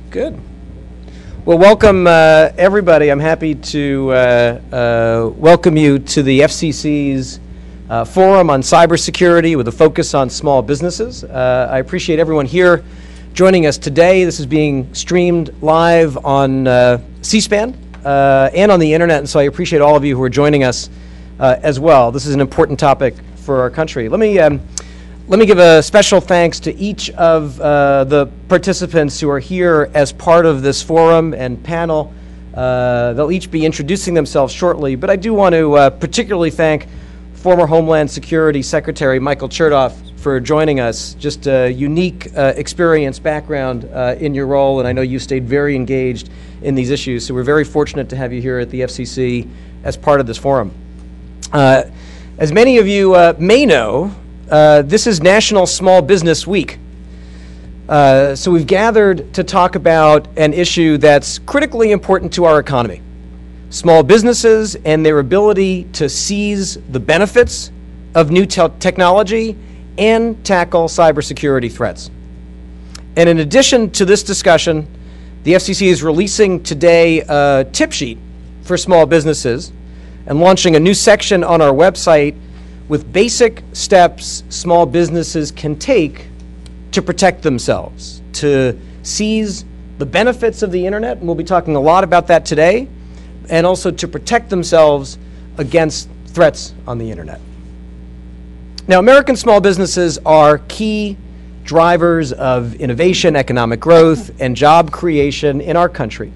Good. Well, welcome everybody. I'm happy to welcome you to the FCC's forum on cybersecurity with a focus on small businesses. I appreciate everyone here joining us today. This is being streamed live on C-SPAN and on the internet, and so I appreciate all of you who are joining us as well. This is an important topic for our country. Let me give a special thanks to each of the participants who are here as part of this forum and panel. They'll each be introducing themselves shortly, but I do want to particularly thank former Homeland Security Secretary Michael Chertoff for joining us. Just a unique experience, background in your role, and I know you stayed very engaged in these issues, so we're very fortunate to have you here at the FCC as part of this forum. As many of you may know, this is National Small Business Week. So we've gathered to talk about an issue that's critically important to our economy. Small businesses and their ability to seize the benefits of new technology and tackle cybersecurity threats. And in addition to this discussion, the FCC is releasing today a tip sheet for small businesses and launching a new section on our website with basic steps small businesses can take to protect themselves, to seize the benefits of the internet, and we'll be talking a lot about that today, and also to protect themselves against threats on the internet. Now, American small businesses are key drivers of innovation, economic growth, and job creation in our country.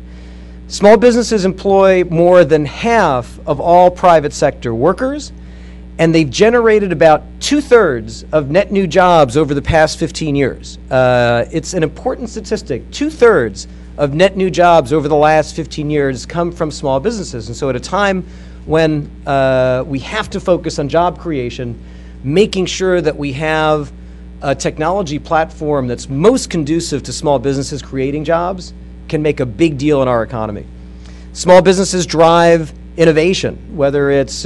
Small businesses employ more than half of all private sector workers, and they've generated about 2/3 of net new jobs over the past 15 years. It's an important statistic. 2/3 of net new jobs over the last 15 years come from small businesses. And so at a time when we have to focus on job creation, making sure that we have a technology platform that's most conducive to small businesses creating jobs can make a big deal in our economy. Small businesses drive innovation, whether it's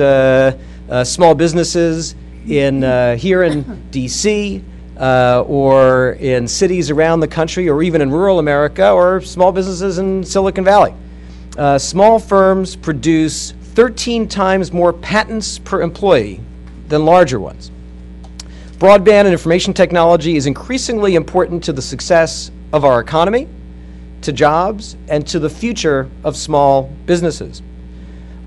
small businesses in here in DC or in cities around the country, or even in rural America, or small businesses in Silicon Valley. Small firms produce 13 times more patents per employee than larger ones. Broadband and information technology is increasingly important to the success of our economy, to jobs, and to the future of small businesses.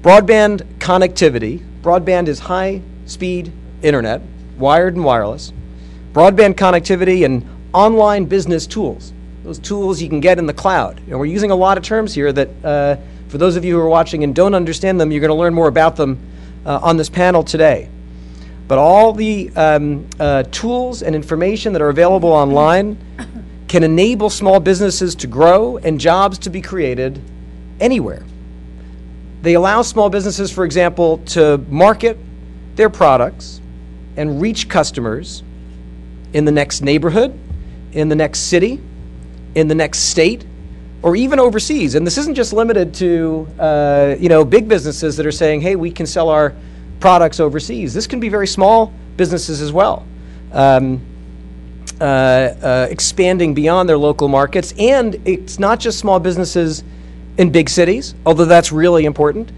Broadband connectivity. Broadband is high-speed internet, wired and wireless. Broadband connectivity and online business tools. Those tools you can get in the cloud. And we're using a lot of terms here that, for those of you who are watching and don't understand them, you're going to learn more about them on this panel today. But all the tools and information that are available online can enable small businesses to grow and jobs to be created anywhere. They allow small businesses, for example, to market their products and reach customers in the next neighborhood, in the next city, in the next state, or even overseas. And this isn't just limited to big businesses that are saying, hey, we can sell our products overseas. This can be very small businesses as well, expanding beyond their local markets. And it's not just small businesses in big cities, although that's really important.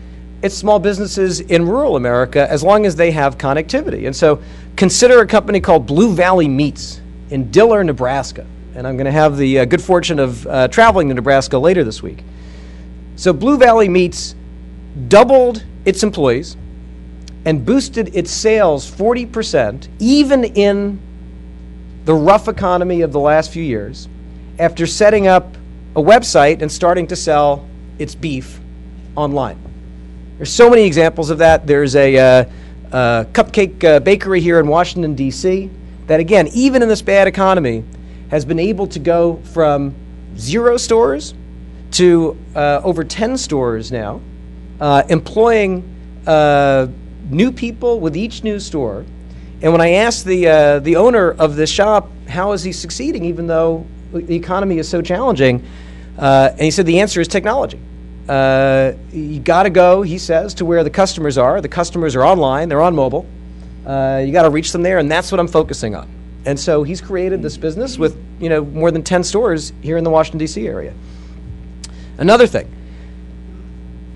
It's small businesses in rural America, as long as they have connectivity. And so consider a company called Blue Valley Meats in Diller, Nebraska. And I'm going to have the good fortune of traveling to Nebraska later this week. So Blue Valley Meats doubled its employees and boosted its sales 40%, even in the rough economy of the last few years, after setting up a website and starting to sell its beef online. There's so many examples of that. There's a cupcake bakery here in Washington, D.C. that, again, even in this bad economy, has been able to go from 0 stores to over 10 stores now, employing new people with each new store. And when I asked the owner of this shop, how is he succeeding even though the economy is so challenging, and he said the answer is technology. You got to go, he says, to where the customers are. The customers are online, they're on mobile. You got to reach them there, and that's what I'm focusing on. And so he's created this business with more than 10 stores here in the Washington, D.C. area. Another thing,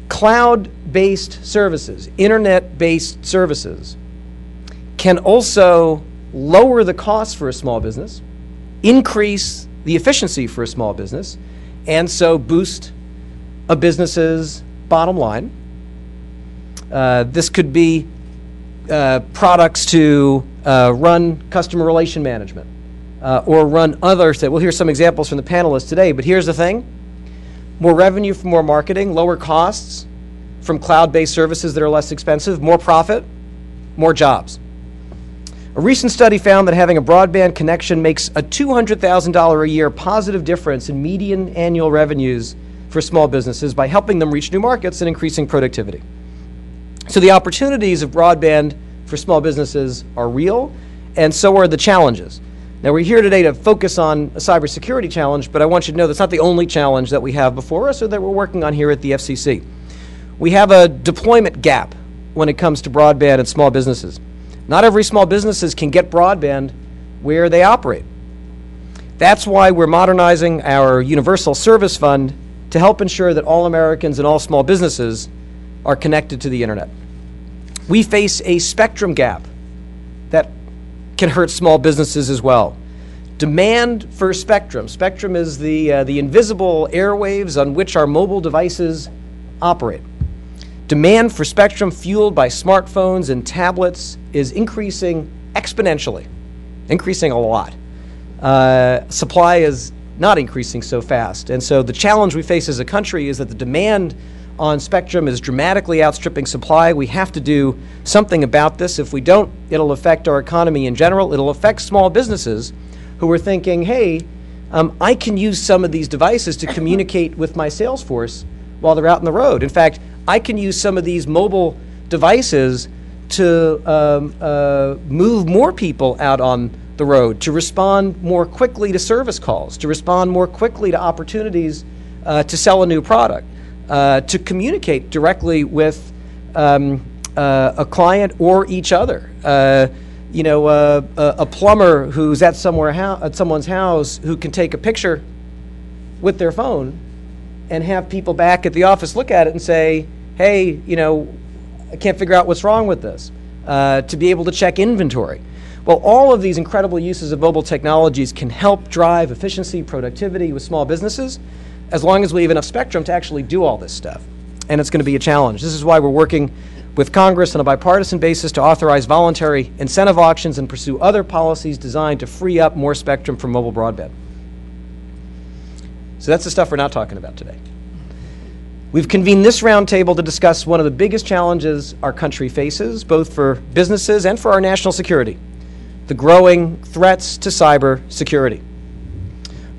cloud-based services, internet-based services can also lower the cost for a small business, increase the efficiency for a small business, and so boost a business's bottom line. This could be products to run customer relation management or run others. We'll hear some examples from the panelists today, but here's the thing. More revenue from more marketing, lower costs from cloud-based services that are less expensive, more profit, more jobs. A recent study found that having a broadband connection makes a $200,000 a year positive difference in median annual revenues for small businesses by helping them reach new markets and increasing productivity. So the opportunities of broadband for small businesses are real, and so are the challenges. Now, we're here today to focus on a cybersecurity challenge, but I want you to know that's not the only challenge that we have before us or that we're working on here at the FCC. We have a deployment gap when it comes to broadband and small businesses. Not every small businesses can get broadband where they operate. That's why we're modernizing our Universal Service Fund to help ensure that all Americans and all small businesses are connected to the internet. We face a spectrum gap that can hurt small businesses as well. Demand for spectrum. Spectrum is the invisible airwaves on which our mobile devices operate. Demand for spectrum fueled by smartphones and tablets is increasing exponentially, increasing a lot. Supply is not increasing so fast. And so the challenge we face as a country is that the demand on spectrum is dramatically outstripping supply. We have to do something about this. If we don't, it'll affect our economy in general. It'll affect small businesses who are thinking, hey, I can use some of these devices to communicate with my sales force while they're out on the road. In fact, I can use some of these mobile devices to move more people out on the road, to respond more quickly to service calls, to respond more quickly to opportunities to sell a new product, to communicate directly with a client or each other. A plumber who's at someone's house who can take a picture with their phone and have people back at the office look at it and say, hey, I can't figure out what's wrong with this, to be able to check inventory. Well, all of these incredible uses of mobile technologies can help drive efficiency, productivity with small businesses, as long as we have enough spectrum to actually do all this stuff. And it's going to be a challenge. This is why we're working with Congress on a bipartisan basis to authorize voluntary incentive auctions and pursue other policies designed to free up more spectrum for mobile broadband. So that's the stuff we're not talking about today. We've convened this roundtable to discuss one of the biggest challenges our country faces, both for businesses and for our national security: the growing threats to cybersecurity.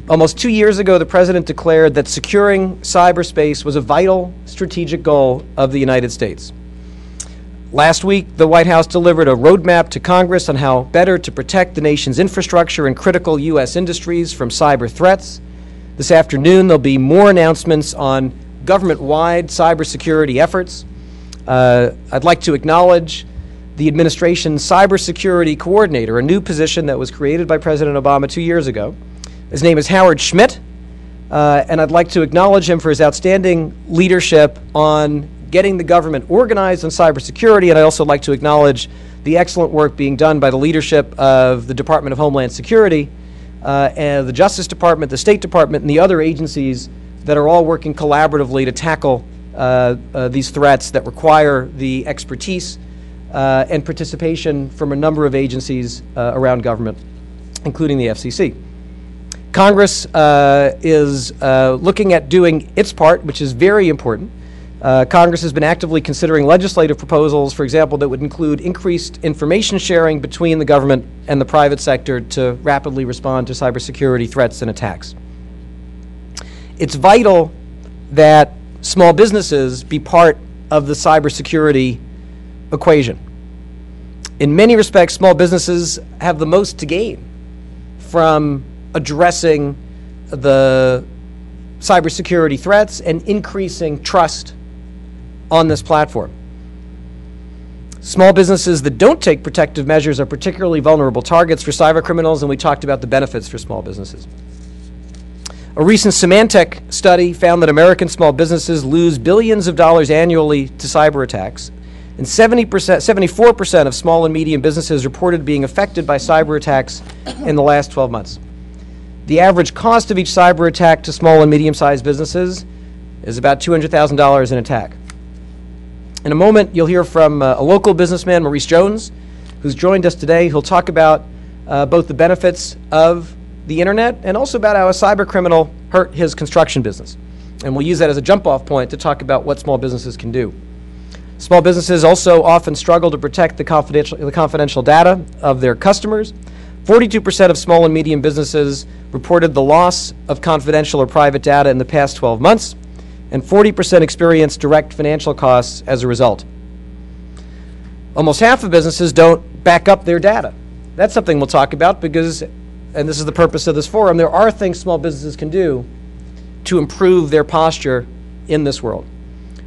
Almost 2 years ago, the President declared that securing cyberspace was a vital strategic goal of the United States. Last week, the White House delivered a roadmap to Congress on how better to protect the nation's infrastructure and critical U.S. industries from cyber threats. This afternoon, there'll be more announcements on government-wide cybersecurity efforts. I'd like to acknowledge the administration's cybersecurity coordinator, a new position that was created by President Obama 2 years ago. His name is Howard Schmidt, and I'd like to acknowledge him for his outstanding leadership on getting the government organized on cybersecurity, and I'd also like to acknowledge the excellent work being done by the leadership of the Department of Homeland Security, and the Justice Department, the State Department, and the other agencies that are all working collaboratively to tackle these threats that require the expertise and participation from a number of agencies around government, including the FCC. Congress is looking at doing its part, which is very important. Congress has been actively considering legislative proposals, for example, that would include increased information sharing between the government and the private sector to rapidly respond to cybersecurity threats and attacks. It's vital that small businesses be part of the cybersecurity equation. In many respects, small businesses have the most to gain from addressing the cybersecurity threats and increasing trust on this platform. Small businesses that don't take protective measures are particularly vulnerable targets for cyber criminals, and we talked about the benefits for small businesses. A recent Symantec study found that American small businesses lose billions of dollars annually to cyber attacks, and 74% of small and medium businesses reported being affected by cyber attacks in the last 12 months. The average cost of each cyber attack to small and medium-sized businesses is about $200,000 an attack. In a moment, you'll hear from a local businessman, Maurice Jones, who's joined us today. He'll talk about both the benefits of the internet and also about how a cyber criminal hurt his construction business. And we'll use that as a jump-off point to talk about what small businesses can do. Small businesses also often struggle to protect the confidential data of their customers. 42% of small and medium businesses reported the loss of confidential or private data in the past 12 months, and 40% experienced direct financial costs as a result. Almost half of businesses don't back up their data. That's something we'll talk about because, and this is the purpose of this forum, there are things small businesses can do to improve their posture in this world.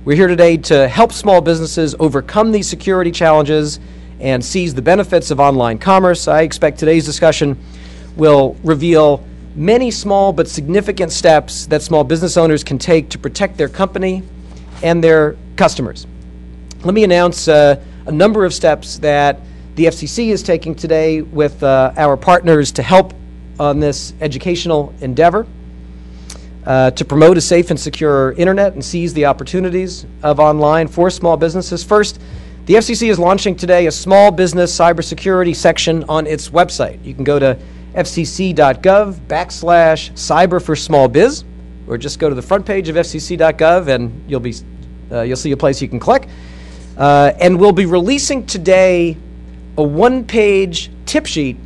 We're here today to help small businesses overcome these security challenges and seize the benefits of online commerce. I expect today's discussion will reveal many small but significant steps that small business owners can take to protect their company and their customers. Let me announce a number of steps that the FCC is taking today with our partners to help on this educational endeavor to promote a safe and secure internet and seize the opportunities of online for small businesses. First, the FCC is launching today a small business cybersecurity section on its website. You can go to fcc.gov/cyber-for-small-biz, or just go to the front page of fcc.gov and you'll see a place you can click. And we'll be releasing today a one-page tip sheet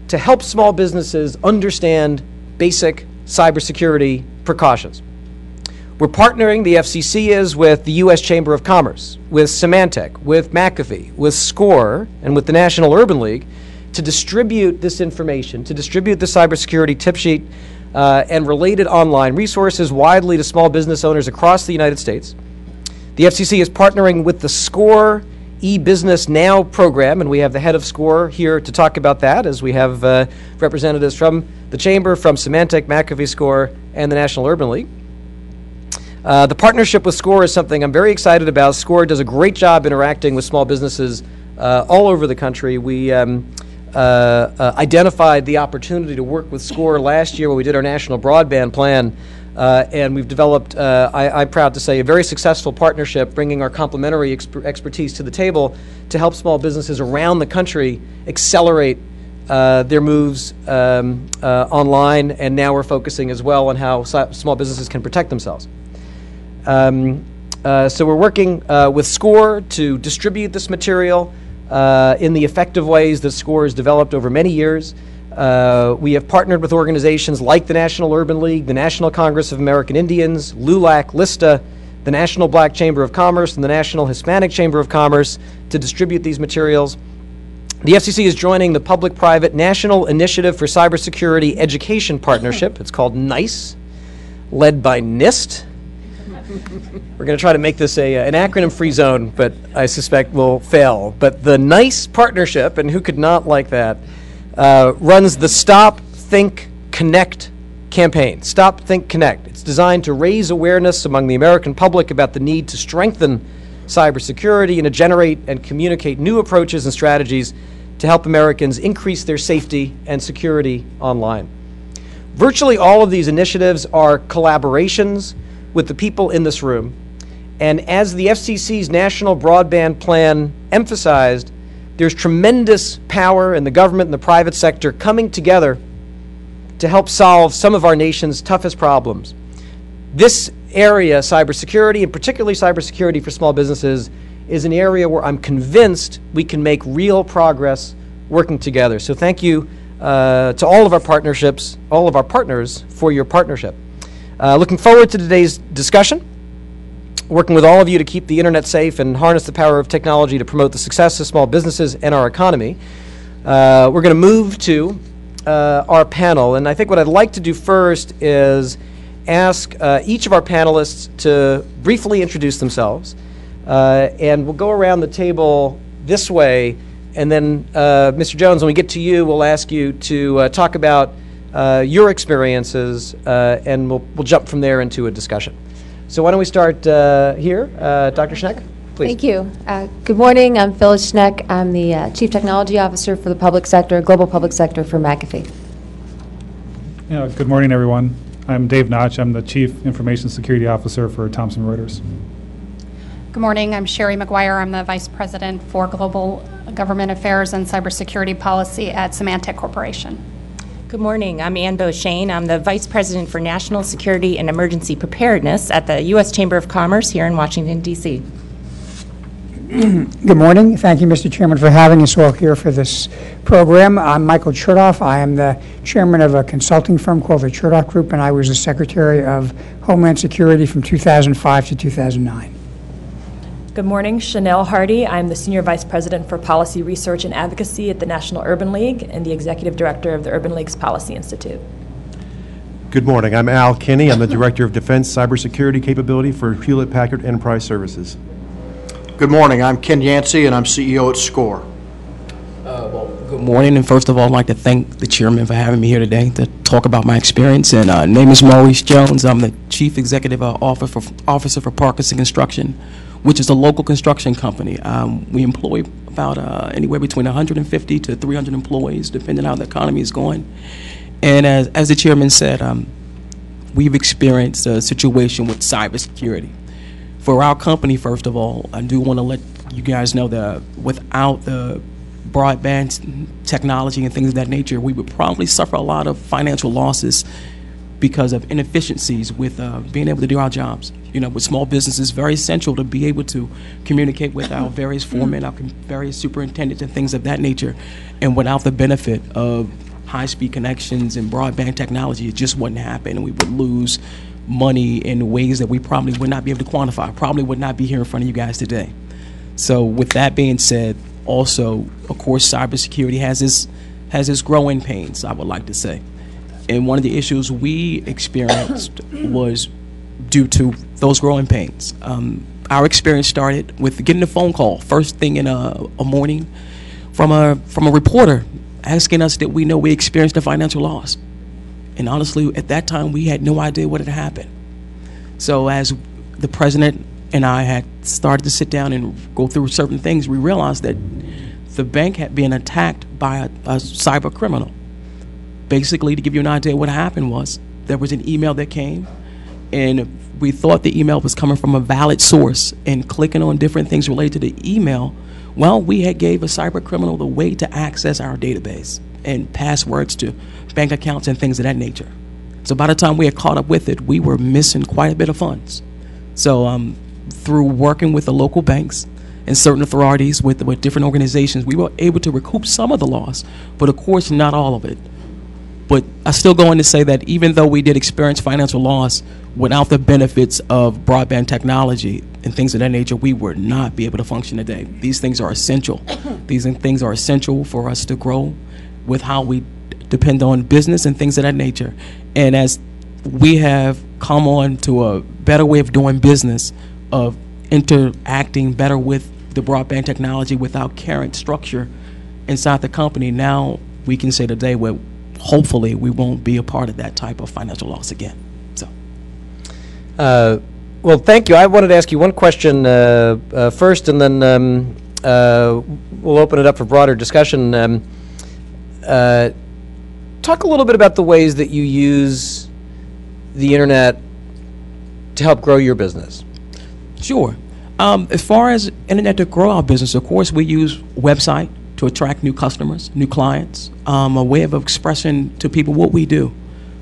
to help small businesses understand basic cybersecurity precautions. We're partnering, the FCC is, with the U.S. Chamber of Commerce, with Symantec, with McAfee, with SCORE, and with the National Urban League to distribute this information, to distribute the cybersecurity tip sheet and related online resources widely to small business owners across the United States. The FCC is partnering with the SCORE eBusiness Now program, and we have the head of SCORE here to talk about that, as we have representatives from the Chamber, from Symantec, McAfee, SCORE, and the National Urban League. The partnership with SCORE is something I'm very excited about. SCORE does a great job interacting with small businesses all over the country. We identified the opportunity to work with SCORE last year when we did our national broadband plan, and we've developed, I'm proud to say, a very successful partnership, bringing our complementary expertise to the table to help small businesses around the country accelerate their moves online, and now we're focusing as well on how small businesses can protect themselves. So we're working with SCORE to distribute this material in the effective ways that SCORE has developed over many years. We have partnered with organizations like the National Urban League, the National Congress of American Indians, LULAC, LISTA, the National Black Chamber of Commerce, and the National Hispanic Chamber of Commerce to distribute these materials. The FCC is joining the Public-Private National Initiative for Cybersecurity Education Partnership. It's called NICE, led by NIST. We're going to try to make this an acronym-free zone, but I suspect we'll fail. But the NICE partnership, and who could not like that, runs the Stop, Think, Connect campaign. Stop, Think, Connect. It's designed to raise awareness among the American public about the need to strengthen cybersecurity and to generate and communicate new approaches and strategies to help Americans increase their safety and security online. Virtually all of these initiatives are collaborations with the people in this room, and as the FCC's National Broadband Plan emphasized, there's tremendous power in the government and the private sector coming together to help solve some of our nation's toughest problems. This area, cybersecurity, and particularly cybersecurity for small businesses, is an area where I'm convinced we can make real progress working together. So thank you to all of our partnerships, all of our partners, for your partnership. Looking forward to today's discussion, working with all of you to keep the internet safe and harness the power of technology to promote the success of small businesses and our economy. We're going to move to our panel, and I think what I'd like to do first is ask each of our panelists to briefly introduce themselves, And we'll go around the table this way, and then, Mr. Jones, when we get to you, we'll ask you to talk about your experiences, and we'll jump from there into a discussion. So why don't we start here? Dr. Schneck, please. Thank you. Good morning. I'm Phyllis Schneck. I'm the Chief Technology Officer for the public sector, global public sector for McAfee. Yeah, good morning, everyone. I'm Dave Notch. I'm the Chief Information Security Officer for Thomson Reuters. Good morning. I'm Sherry McGuire. I'm the Vice President for Global Government Affairs and Cybersecurity Policy at Symantec Corporation. Good morning. I'm Ann Beauchene. I'm the Vice President for National Security and Emergency Preparedness at the U.S. Chamber of Commerce here in Washington, D.C. Good morning. Thank you, Mr. Chairman, for having us all here for this program. I'm Michael Chertoff. I am the chairman of a consulting firm called the Chertoff Group, and I was the Secretary of Homeland Security from 2005 to 2009. Good morning, Chanel Hardy. I'm the Senior Vice President for Policy Research and Advocacy at the National Urban League and the Executive Director of the Urban League's Policy Institute. Good morning. I'm Al Kinney. I'm the Director of Defense Cybersecurity Capability for Hewlett-Packard Enterprise Services. Good morning. I'm Ken Yancey, and I'm CEO at SCORE. Good morning, and first of all, I'd like to thank the chairman for having me here today to talk about my experience. And name is Maurice Jones. I'm the Chief Executive Officer for Parkinson Construction, which is a local construction company. We employ about anywhere between 150 to 300 employees, depending on how the economy is going. And as the chairman said, we've experienced a situation with cybersecurity. For our company, first of all, I do want to let you guys know that without the broadband technology and things of that nature, we would probably suffer a lot of financial losses because of inefficiencies with being able to do our jobs. You know, with small businesses, very essential to be able to communicate with our various foremen, our various superintendents and things of that nature. And without the benefit of high-speed connections and broadband technology, it just wouldn't happen, and we would lose money in ways that we probably would not be able to quantify, probably would not be here in front of you guys today. So with that being said, also, of course, cybersecurity has its growing pains, I would like to say. And one of the issues we experienced was due to those growing pains. Our experience started with getting a phone call first thing in a morning from a reporter asking us that we know we experienced a financial loss. And honestly, at that time, we had no idea what had happened. So as the president and I had started to sit down and go through certain things, we realized that the bank had been attacked by a cyber criminal. Basically, to give you an idea, what happened was there was an email that came, and we thought the email was coming from a valid source, and clicking on different things related to the email, well, we had gave a cyber criminal the way to access our database and passwords to bank accounts and things of that nature. So by the time we had caught up with it, we were missing quite a bit of funds. So through working with the local banks and certain authorities with different organizations, we were able to recoup some of the loss, but of course not all of it. But I still go on to say that even though we did experience financial loss, without the benefits of broadband technology and things of that nature, we would not be able to function today. These things are essential. These things are essential for us to grow with how we depend on business and things of that nature. And as we have come on to a better way of doing business, of interacting better with the broadband technology with our current structure inside the company, now we can say today where hopefully we won't be a part of that type of financial loss again. So, well, thank you. I wanted to ask you one question first, and then we'll open it up for broader discussion. Talk a little bit about the ways that you use the internet to help grow your business. Sure. As far as internet to grow our business, of course, we use website to attract new customers, new clients, a way of expressing to people what we do,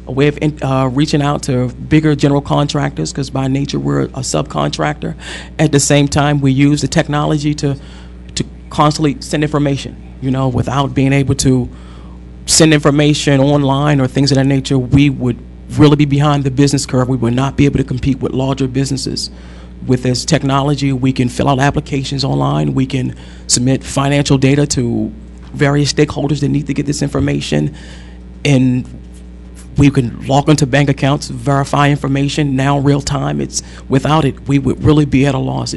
a way of reaching out to bigger general contractors, because by nature we're a subcontractor. At the same time, we use the technology to constantly send information, you know, without being able to send information online or things of that nature, we would really be behind the business curve. We would not be able to compete with larger businesses. With this technology, we can fill out applications online. We can submit financial data to various stakeholders that need to get this information. And we can log into bank accounts, verify information now real time. Without it, we would really be at a loss.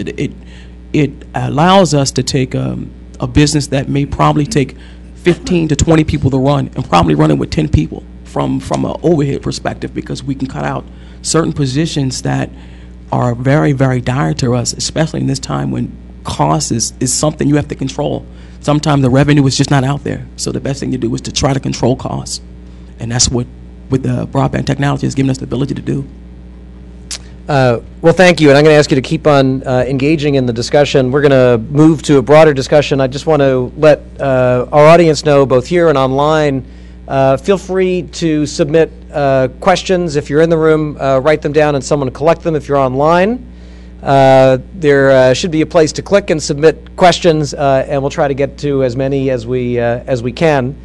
it allows us to take a business that may probably take 15 to 20 people to run and probably run it with 10 people from an overhead perspective, because we can cut out certain positions that are very, very dire to us, especially in this time when cost is something you have to control. Sometimes the revenue is just not out there. So the best thing to do is to try to control costs. And that's what with the broadband technology has given us the ability to do. Well, thank you, and I'm going to ask you to keep on engaging in the discussion. We're going to move to a broader discussion. I just want to let our audience know, both here and online, feel free to submit questions. If you're in the room, write them down and someone collect them. If you're online, there should be a place to click and submit questions, and we'll try to get to as many as we can.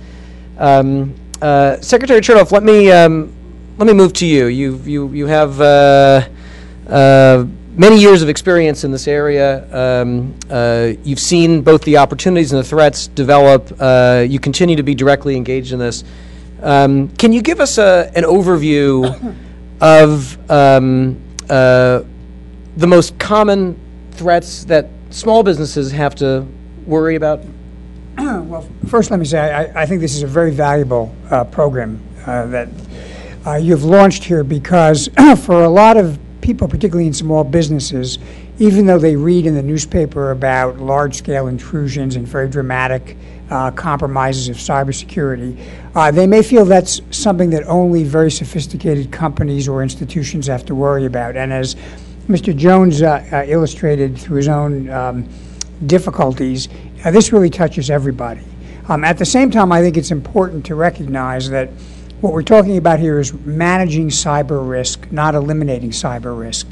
Secretary Chertoff, let me move to you. You have many years of experience in this area. You've seen both the opportunities and the threats develop. You continue to be directly engaged in this. Can you give us an overview of the most common threats that small businesses have to worry about? Well, first let me say I think this is a very valuable program that you've launched here, because for a lot of people, particularly in small businesses, even though they read in the newspaper about large-scale intrusions and very dramatic compromises of cybersecurity, they may feel that's something that only very sophisticated companies or institutions have to worry about. And as Mr. Jones illustrated through his own difficulties, this really touches everybody. At the same time, I think it's important to recognize that what we're talking about here is managing cyber risk, not eliminating cyber risk.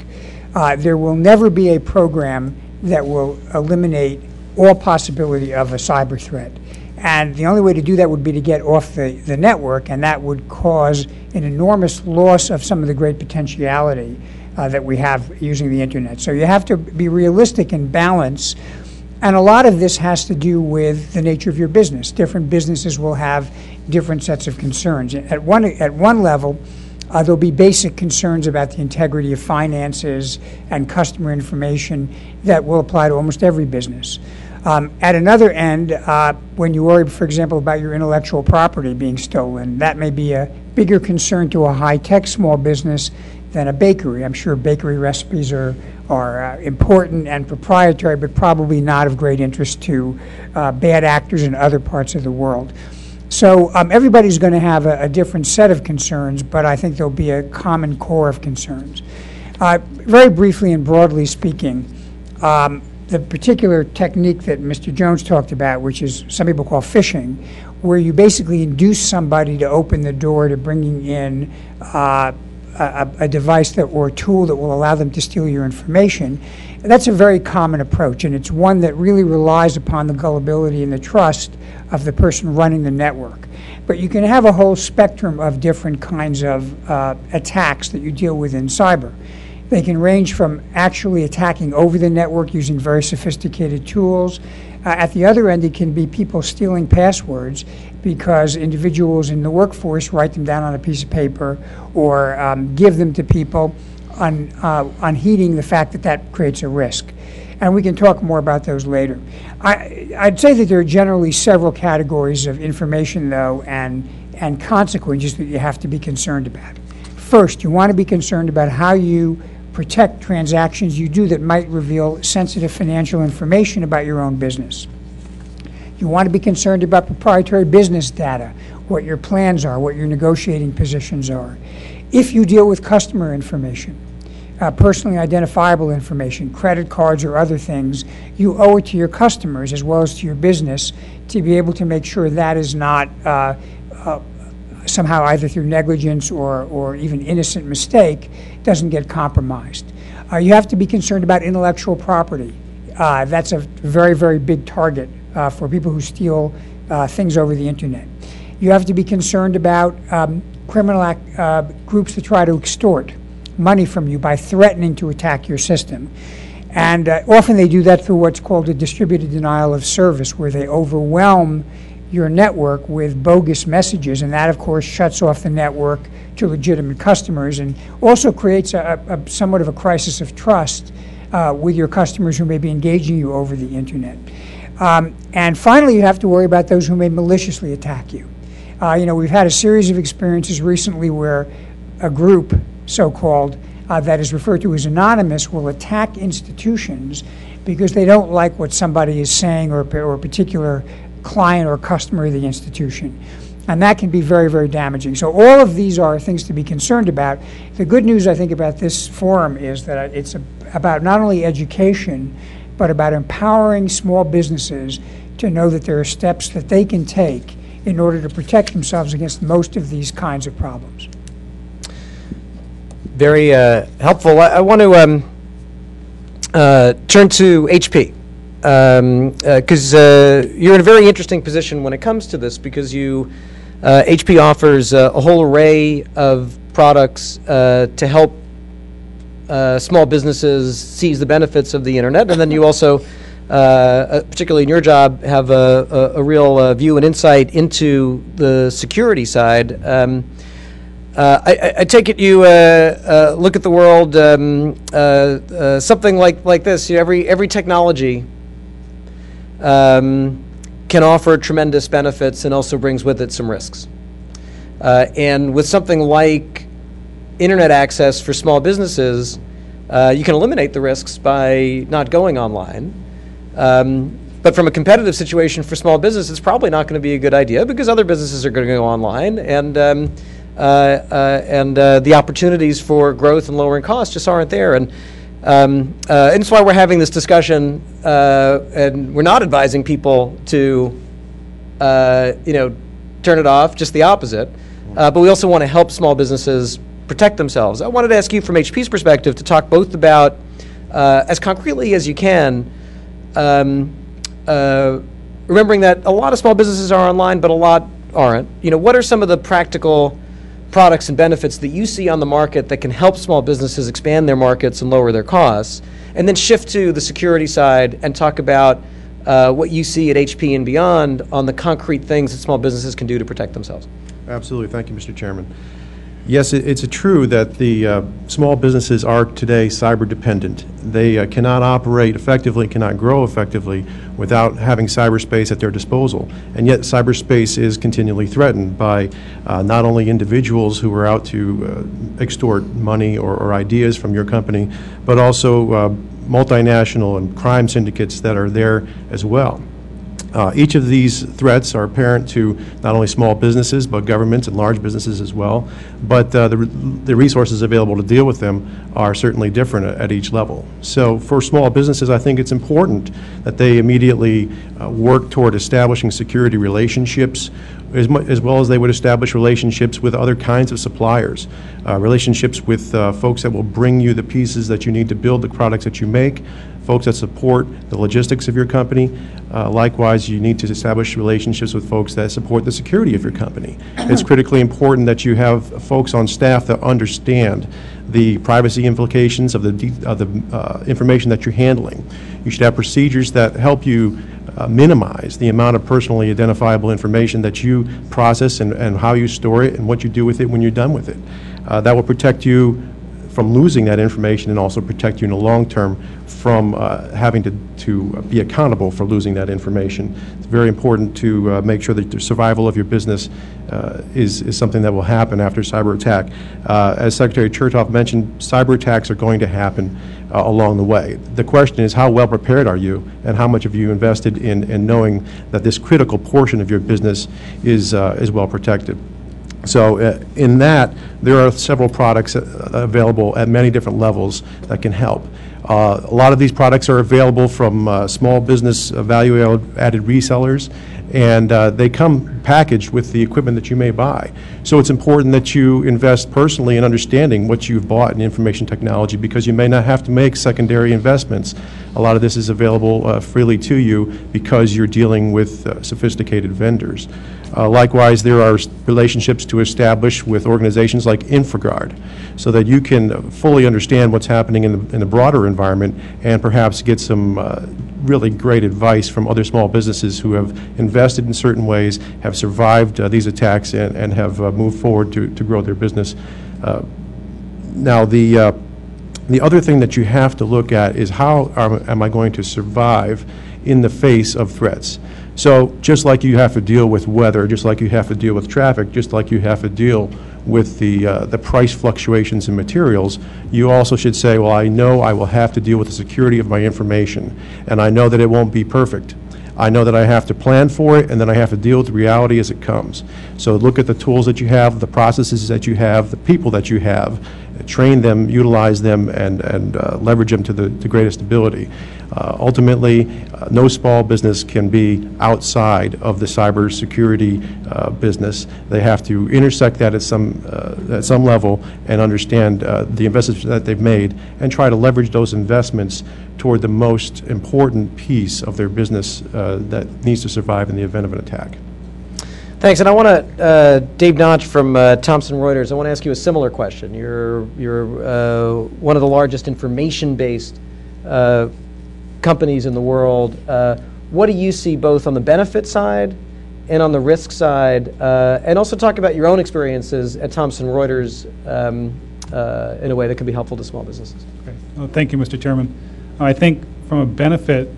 There will never be a program that will eliminate all possibility of a cyber threat. And the only way to do that would be to get off the network, and that would cause an enormous loss of some of the great potentiality that we have using the internet. So you have to be realistic and balance. And a lot of this has to do with the nature of your business. Different businesses will have different sets of concerns. At one level, there'll be basic concerns about the integrity of finances and customer information that will apply to almost every business. At another end, when you worry, for example, about your intellectual property being stolen, that may be a bigger concern to a high-tech small business than a bakery. I'm sure bakery recipes are important and proprietary, but probably not of great interest to bad actors in other parts of the world. So everybody's going to have a different set of concerns, but I think there'll be a common core of concerns. Very briefly and broadly speaking, the particular technique that Mr. Jones talked about, which is some people call phishing, where you basically induce somebody to open the door to bringing in a device or a tool that will allow them to steal your information. That's a very common approach, and it's one that really relies upon the gullibility and the trust of the person running the network. But you can have a whole spectrum of different kinds of attacks that you deal with in cyber. They can range from actually attacking over the network using very sophisticated tools. At the other end, it can be people stealing passwords because individuals in the workforce write them down on a piece of paper or give them to people unheeding the fact that that creates a risk. And we can talk more about those later. I'd say that there are generally several categories of information, though, and consequences that you have to be concerned about. First, you want to be concerned about how you protect transactions you do that might reveal sensitive financial information about your own business. You want to be concerned about proprietary business data, what your plans are, what your negotiating positions are. If you deal with customer information, personally identifiable information, credit cards or other things, you owe it to your customers as well as to your business to be able to make sure that is not somehow either through negligence or even innocent mistake doesn't get compromised. You have to be concerned about intellectual property. That's a very, very big target for people who steal things over the internet. You have to be concerned about criminal groups that try to extort money from you by threatening to attack your system. And often they do that through what's called a distributed denial of service, where they overwhelm your network with bogus messages, and that, of course, shuts off the network to legitimate customers and also creates a somewhat of a crisis of trust with your customers who may be engaging you over the internet. And finally, you have to worry about those who may maliciously attack you. We've had a series of experiences recently where a group, so-called, that is referred to as anonymous, will attack institutions because they don't like what somebody is saying or a particular client or customer of the institution. And that can be very, very damaging. So all of these are things to be concerned about. The good news, I think, about this forum is that it's about not only education, but about empowering small businesses to know that there are steps that they can take in order to protect themselves against most of these kinds of problems. Very helpful. I want to turn to HP, because you're in a very interesting position when it comes to this, because HP offers a whole array of products to help small businesses seize the benefits of the internet, and then you also, particularly in your job, have a real view and insight into the security side. I take it you look at the world something like this. Every technology can offer tremendous benefits and also brings with it some risks. And with something like internet access for small businesses, you can eliminate the risks by not going online. But from a competitive situation for small business, it's probably not going to be a good idea because other businesses are going to go online, and the opportunities for growth and lowering costs just aren't there. And that's why we're having this discussion, and we're not advising people to, turn it off, just the opposite. But we also want to help small businesses protect themselves. I wanted to ask you from HP's perspective to talk both about, as concretely as you can, remembering that a lot of small businesses are online, but a lot aren't. What are some of the practical products and benefits that you see on the market that can help small businesses expand their markets and lower their costs? And then shift to the security side and talk about what you see at HP and beyond on the concrete things that small businesses can do to protect themselves. Absolutely. Thank you, Mr. Chairman. Yes, it's true that the small businesses are today cyber dependent. They cannot operate effectively, cannot grow effectively without having cyberspace at their disposal. And yet cyberspace is continually threatened by not only individuals who are out to extort money or ideas from your company, but also multinational and crime syndicates that are there as well. Each of these threats are apparent to not only small businesses, but governments and large businesses as well. But the resources available to deal with them are certainly different at each level. So for small businesses, I think it's important that they immediately work toward establishing security relationships, as well as they would establish relationships with other kinds of suppliers, relationships with folks that will bring you the pieces that you need to build the products that you make, folks that support the logistics of your company. Likewise, you need to establish relationships with folks that support the security of your company. It's critically important that you have folks on staff that understand the privacy implications of the information that you're handling. You should have procedures that help you minimize the amount of personally identifiable information that you process and how you store it and what you do with it when you're done with it. That will protect you from losing that information and also protect you in the long term from having to be accountable for losing that information. It's very important to make sure that the survival of your business is something that will happen after cyber attack. As Secretary Chertoff mentioned, cyber attacks are going to happen along the way. The question is, how well prepared are you, and how much have you invested in knowing that this critical portion of your business is well protected? So in that, there are several products available at many different levels that can help. A lot of these products are available from small business value-added resellers, and they come packaged with the equipment that you may buy. So it's important that you invest personally in understanding what you've bought in information technology, because you may not have to make secondary investments. A lot of this is available freely to you because you're dealing with sophisticated vendors. Likewise, there are relationships to establish with organizations like InfraGard so that you can fully understand what's happening in the broader environment and perhaps get some really great advice from other small businesses who have invested in certain ways, have survived these attacks, and have moved forward to grow their business. Now, the The other thing that you have to look at is how am I going to survive in the face of threats. So just like you have to deal with weather, just like you have to deal with traffic, just like you have to deal with the price fluctuations in materials, you also should say, well, I know I will have to deal with the security of my information, and I know that it won't be perfect. I know that I have to plan for it, and then I have to deal with the reality as it comes. So look at the tools that you have, the processes that you have, the people that you have, train them, utilize them, and leverage them to the greatest ability. Ultimately, no small business can be outside of the cybersecurity business. They have to intersect that at some level and understand the investments that they've made and try to leverage those investments toward the most important piece of their business that needs to survive in the event of an attack. Thanks, and I want to, Dave Notch from Thomson Reuters, I want to ask you a similar question. You're one of the largest information-based companies in the world. What do you see both on the benefit side and on the risk side? And also talk about your own experiences at Thomson Reuters in a way that can be helpful to small businesses. Okay. Well, thank you, Mr. Chairman. I think from a benefit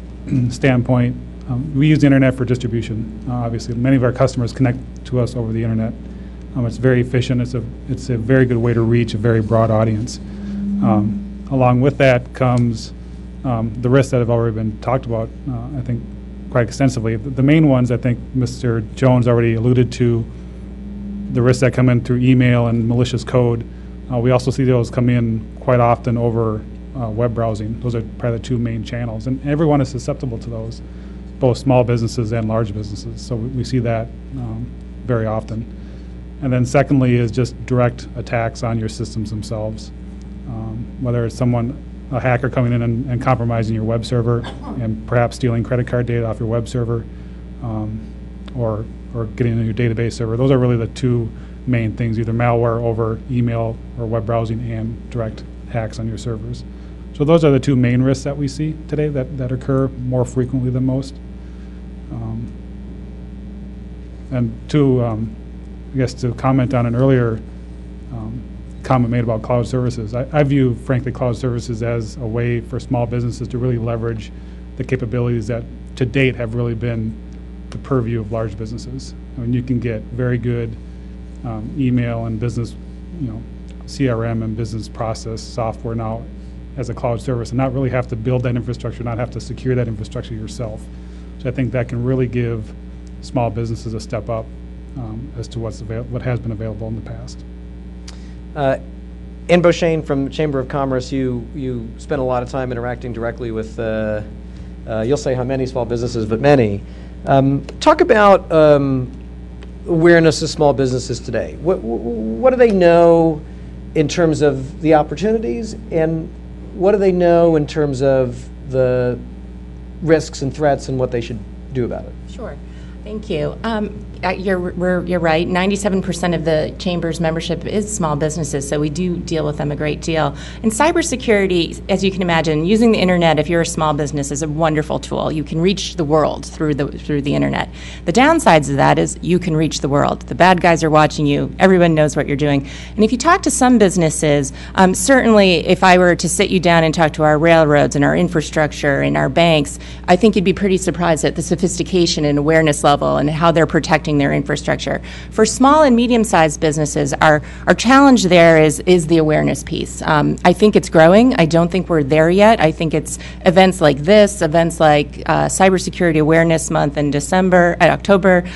standpoint, we use the internet for distribution. Obviously, many of our customers connect to us over the internet. It's very efficient. It's a very good way to reach a very broad audience. Along with that comes the risks that have already been talked about, I think, quite extensively. The main ones, I think Mr. Jones already alluded to, the risks that come in through email and malicious code. We also see those come in quite often over web browsing. Those are probably the two main channels, and everyone is susceptible to those, both small businesses and large businesses. So we see that very often. And then secondly is just direct attacks on your systems themselves. Whether it's a hacker coming in and compromising your web server and perhaps stealing credit card data off your web server, or getting into your database server. Those are really the two main things, either malware over email or web browsing and direct hacks on your servers. So those are the two main risks that we see today that occur more frequently than most. And I guess to comment on an earlier comment made about cloud services, I view, frankly, cloud services as a way for small businesses to really leverage the capabilities that to date have really been the purview of large businesses. I mean, you can get very good email and business, CRM and business process software now as a cloud service, and not really have to build that infrastructure, not have to secure that infrastructure yourself. So I think that can really give small businesses a step up as to what has been available in the past. Ann Beauchene from the Chamber of Commerce, you spent a lot of time interacting directly with, you'll say how many small businesses, but many. Talk about awareness of small businesses today. What do they know in terms of the opportunities, and what do they know in terms of the risks and threats and what they should do about it? Sure. Thank you. You're right. 97% of the Chamber's membership is small businesses, so we do deal with them a great deal. And cybersecurity, as you can imagine, using the internet, if you're a small business, is a wonderful tool. You can reach the world through the internet. The downsides of that is you can reach the world. The bad guys are watching you. Everyone knows what you're doing. And if you talk to some businesses, certainly if I were to sit you down and talk to our railroads and our infrastructure and our banks, I think you'd be pretty surprised at the sophistication and awareness level and how they're protecting their infrastructure. For small and medium-sized businesses, our challenge there is the awareness piece. I think it's growing. I don't think we're there yet. I think it's events like this, events like Cybersecurity Awareness Month in October,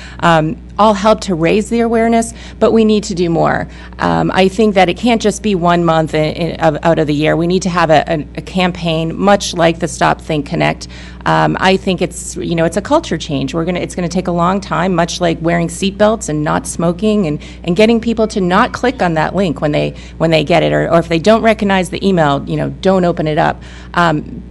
all help to raise the awareness, but we need to do more. I think that it can't just be 1 month out of the year. We need to have a campaign, much like the Stop, Think, Connect. I think it's a culture change. It's going to take a long time, much like wearing seatbelts and not smoking, and getting people to not click on that link when they get it, or if they don't recognize the email, don't open it up.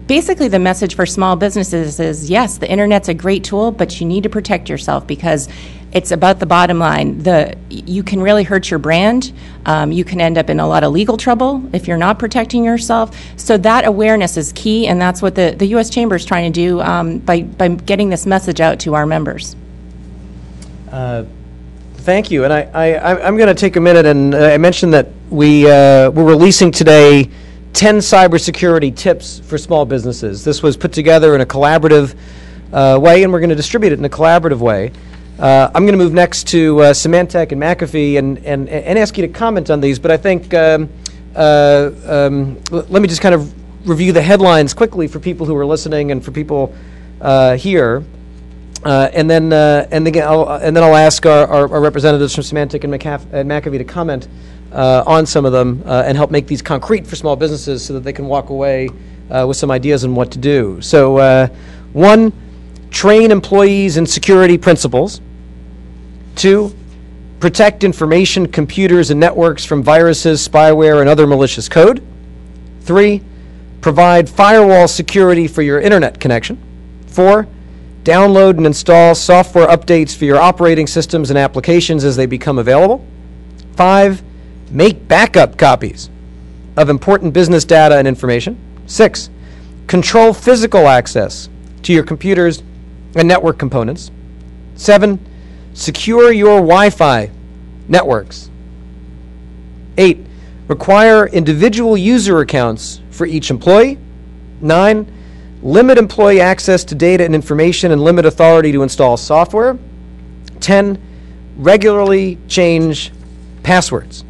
Basically, the message for small businesses is, yes, the internet's a great tool, but you need to protect yourself because it's about the bottom line. You can really hurt your brand. You can end up in a lot of legal trouble if you're not protecting yourself. So that awareness is key, and that's what the U.S. Chamber is trying to do by getting this message out to our members. Thank you. And I'm going to take a minute, and I mentioned that we're releasing today 10 cybersecurity tips for small businesses. This was put together in a collaborative way, and we're going to distribute it in a collaborative way. I'm going to move next to Symantec and McAfee and ask you to comment on these, but I think let me just kind of review the headlines quickly for people who are listening and for people here, and then I'll ask our representatives from Symantec and McAfee to comment on some of them and help make these concrete for small businesses so that they can walk away with some ideas on what to do. So, 1, train employees in security principles. 2, protect information, computers, and networks from viruses, spyware, and other malicious code. 3, provide firewall security for your internet connection. 4, download and install software updates for your operating systems and applications as they become available. 5, make backup copies of important business data and information. 6, control physical access to your computers and network components. 7, secure your Wi-Fi networks. 8, require individual user accounts for each employee. 9, limit employee access to data and information and limit authority to install software. 10, regularly change passwords.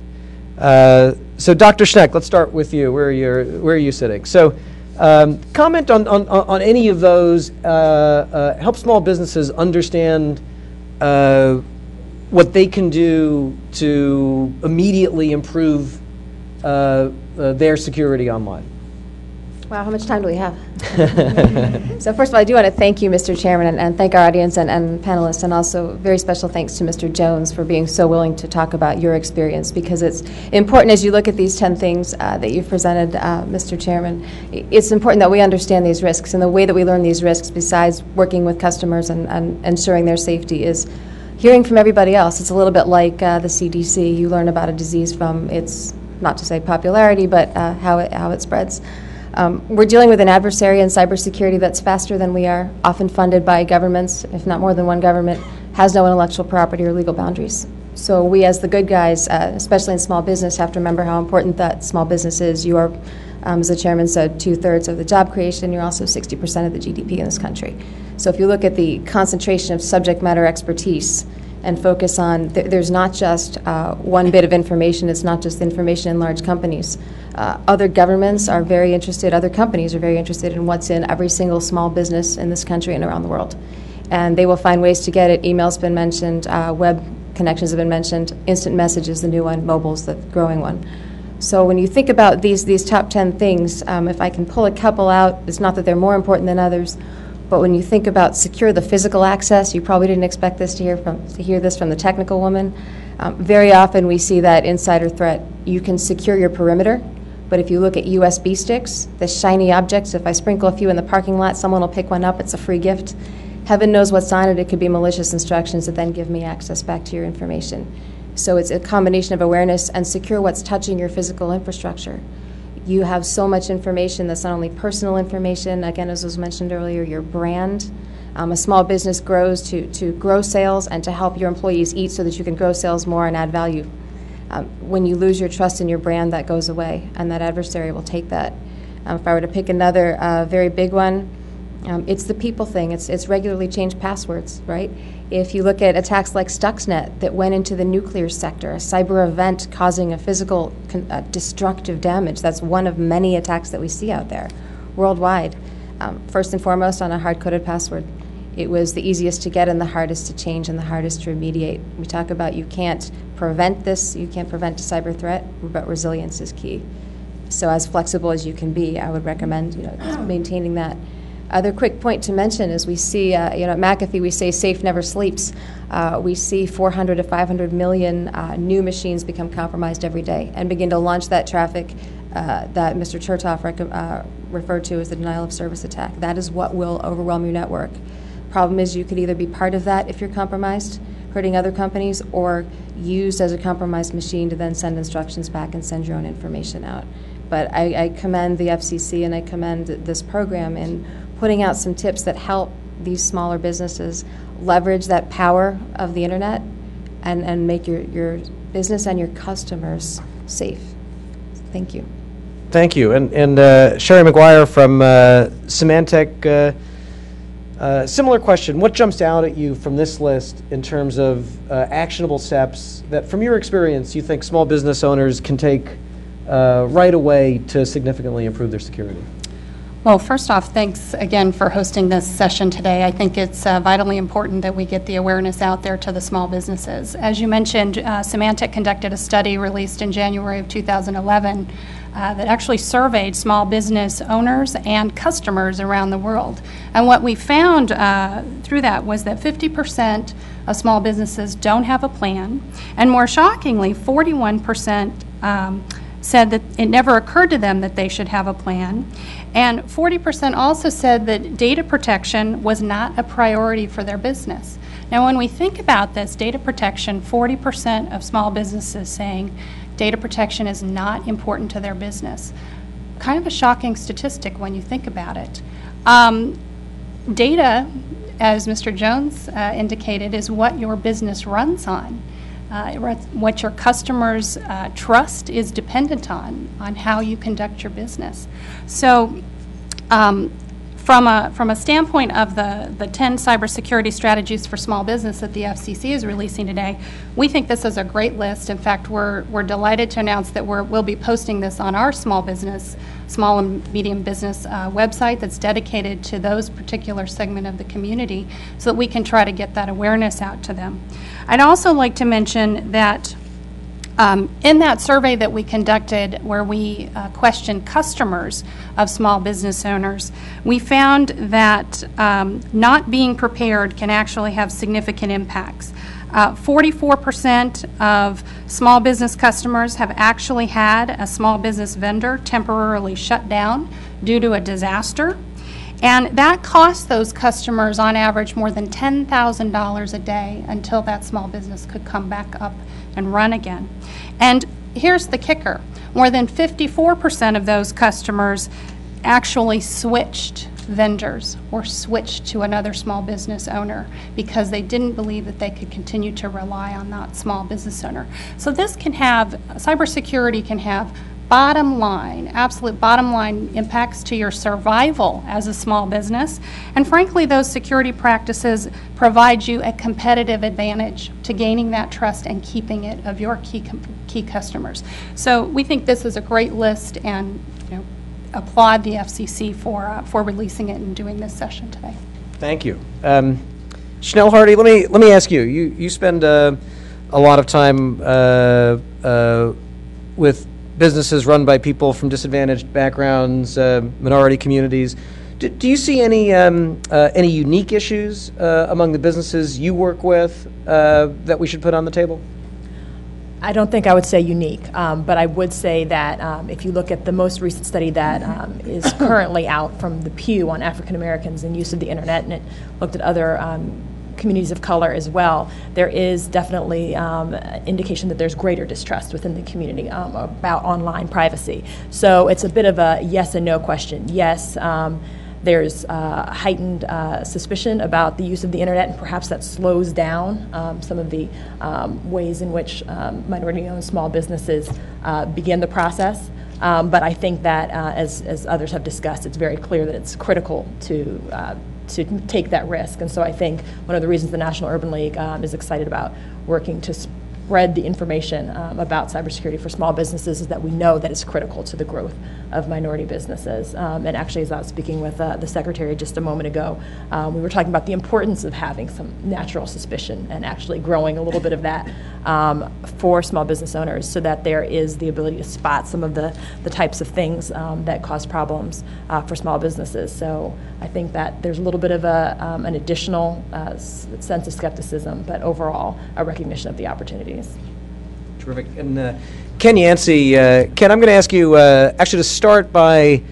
So Dr. Schneck, let's start with you. Where are you sitting? So comment on any of those, help small businesses understand what they can do to immediately improve their security online. Wow, how much time do we have? So first of all, I do want to thank you, Mr. Chairman, and thank our audience and panelists, and also very special thanks to Mr. Jones for being so willing to talk about your experience, because it's important as you look at these 10 things that you've presented, Mr. Chairman. It's important that we understand these risks, and the way that we learn these risks, besides working with customers and ensuring their safety, is hearing from everybody else. It's a little bit like the CDC. You learn about a disease from its, not to say popularity, but how it spreads. We're dealing with an adversary in cybersecurity that's faster than we are, often funded by governments, if not more than one government, has no intellectual property or legal boundaries. So we as the good guys, especially in small business, have to remember how important that small business is. You are, as the chairman said, 2/3 of the job creation. You're also 60% of the GDP in this country. So if you look at the concentration of subject matter expertise and focus on, there's not just one bit of information, it's not just information in large companies. Other governments are very interested, other companies are very interested in what's in every single small business in this country and around the world. And they will find ways to get it. Email's been mentioned, web connections have been mentioned, instant message is the new one, mobile's the growing one. So when you think about these top 10 things, if I can pull a couple out, it's not that they're more important than others, but when you think about secure the physical access, you probably didn't expect this to hear this from the technical woman. Very often we see that insider threat. You can secure your perimeter, but if you look at USB sticks, the shiny objects, if I sprinkle a few in the parking lot, someone will pick one up, it's a free gift. Heaven knows what's on it. It could be malicious instructions that then give me access back to your information. So it's a combination of awareness and secure what's touching your physical infrastructure. You have so much information that's not only personal information, again, as was mentioned earlier, your brand. A small business grows to grow sales and to help your employees eat so that you can grow sales more and add value. When you lose your trust in your brand, that goes away, and that adversary will take that. If I were to pick another very big one, it's the people thing. It's regularly changed passwords, right? If you look at attacks like Stuxnet that went into the nuclear sector, a cyber event causing a physical destructive damage, that's one of many attacks that we see out there worldwide. First and foremost, on a hard-coded password. It was the easiest to get and the hardest to change and the hardest to remediate. We talk about you can't prevent this, you can't prevent a cyber threat, but resilience is key. So as flexible as you can be, I would recommend maintaining that. Other quick point to mention is we see, at McAfee, we say safe never sleeps. We see 400 to 500 million new machines become compromised every day and begin to launch that traffic that Mr. Chertoff referred to as the denial of service attack. That is what will overwhelm your network. Problem is you could either be part of that if you're compromised, hurting other companies, or used as a compromised machine to then send instructions back and send your own information out. But I commend the FCC and I commend this program in putting out some tips that help these smaller businesses leverage that power of the internet and make your business and your customers safe. Thank you. Thank you. And Sherry McGuire from Symantec, similar question. What jumps out at you from this list in terms of actionable steps that, from your experience, you think small business owners can take right away to significantly improve their security? Well, first off, thanks again for hosting this session today. I think it's vitally important that we get the awareness out there to the small businesses. As you mentioned, Symantec conducted a study released in January of 2011 that actually surveyed small business owners and customers around the world. And what we found through that was that 50% of small businesses don't have a plan, and more shockingly, 41% said that it never occurred to them that they should have a plan. And 40% also said that data protection was not a priority for their business. Now, when we think about this, data protection, 40% of small businesses saying data protection is not important to their business. Kind of a shocking statistic when you think about it. Data, as Mr. Jones indicated, is what your business runs on. What your customers' trust is dependent on how you conduct your business. So from a standpoint of the 10 cybersecurity strategies for small business that the FCC is releasing today, we think this is a great list. In fact, we're delighted to announce that we'll be posting this on our small and medium business website that's dedicated to those particular segment of the community so that we can try to get that awareness out to them. I'd also like to mention that in that survey that we conducted where we questioned customers of small business owners, we found that not being prepared can actually have significant impacts. 44% of small business customers have actually had a small business vendor temporarily shut down due to a disaster. And that cost those customers on average more than $10,000 a day until that small business could come back up and run again. And here's the kicker. More than 54% of those customers actually switched vendors or switched to another small business owner because they didn't believe that they could continue to rely on that small business owner. So this can have, cybersecurity can have bottom line, absolute bottom line impacts to your survival as a small business. And frankly, those security practices provide you a competitive advantage to gaining that trust and keeping it of your key customers. So we think this is a great list, and applaud the FCC for releasing it and doing this session today. Thank you. Chanel Hardy, let me ask you. You spend a lot of time with businesses run by people from disadvantaged backgrounds, minority communities. Do you see any unique issues among the businesses you work with that we should put on the table? I don't think I would say unique, but I would say that if you look at the most recent study that is currently out from the Pew on African Americans and use of the internet, and it looked at other communities of color as well, there is definitely indication that there's greater distrust within the community about online privacy. So it's a bit of a yes and no question. Yes, there's heightened suspicion about the use of the internet, and perhaps that slows down some of the ways in which minority-owned small businesses begin the process. But I think that, as others have discussed, it's very clear that it's critical to take that risk. And so I think one of the reasons the National Urban League is excited about working to spread the information about cybersecurity for small businesses is that we know that it's critical to the growth of minority businesses. And actually, as I was speaking with the Secretary just a moment ago, we were talking about the importance of having some natural suspicion and actually growing a little bit of that for small business owners so that there is the ability to spot some of the types of things that cause problems for small businesses. So I think that there's a little bit of an additional sense of skepticism, but overall a recognition of the opportunities. Terrific. And Ken Yancey, Ken, I'm going to ask you actually to start by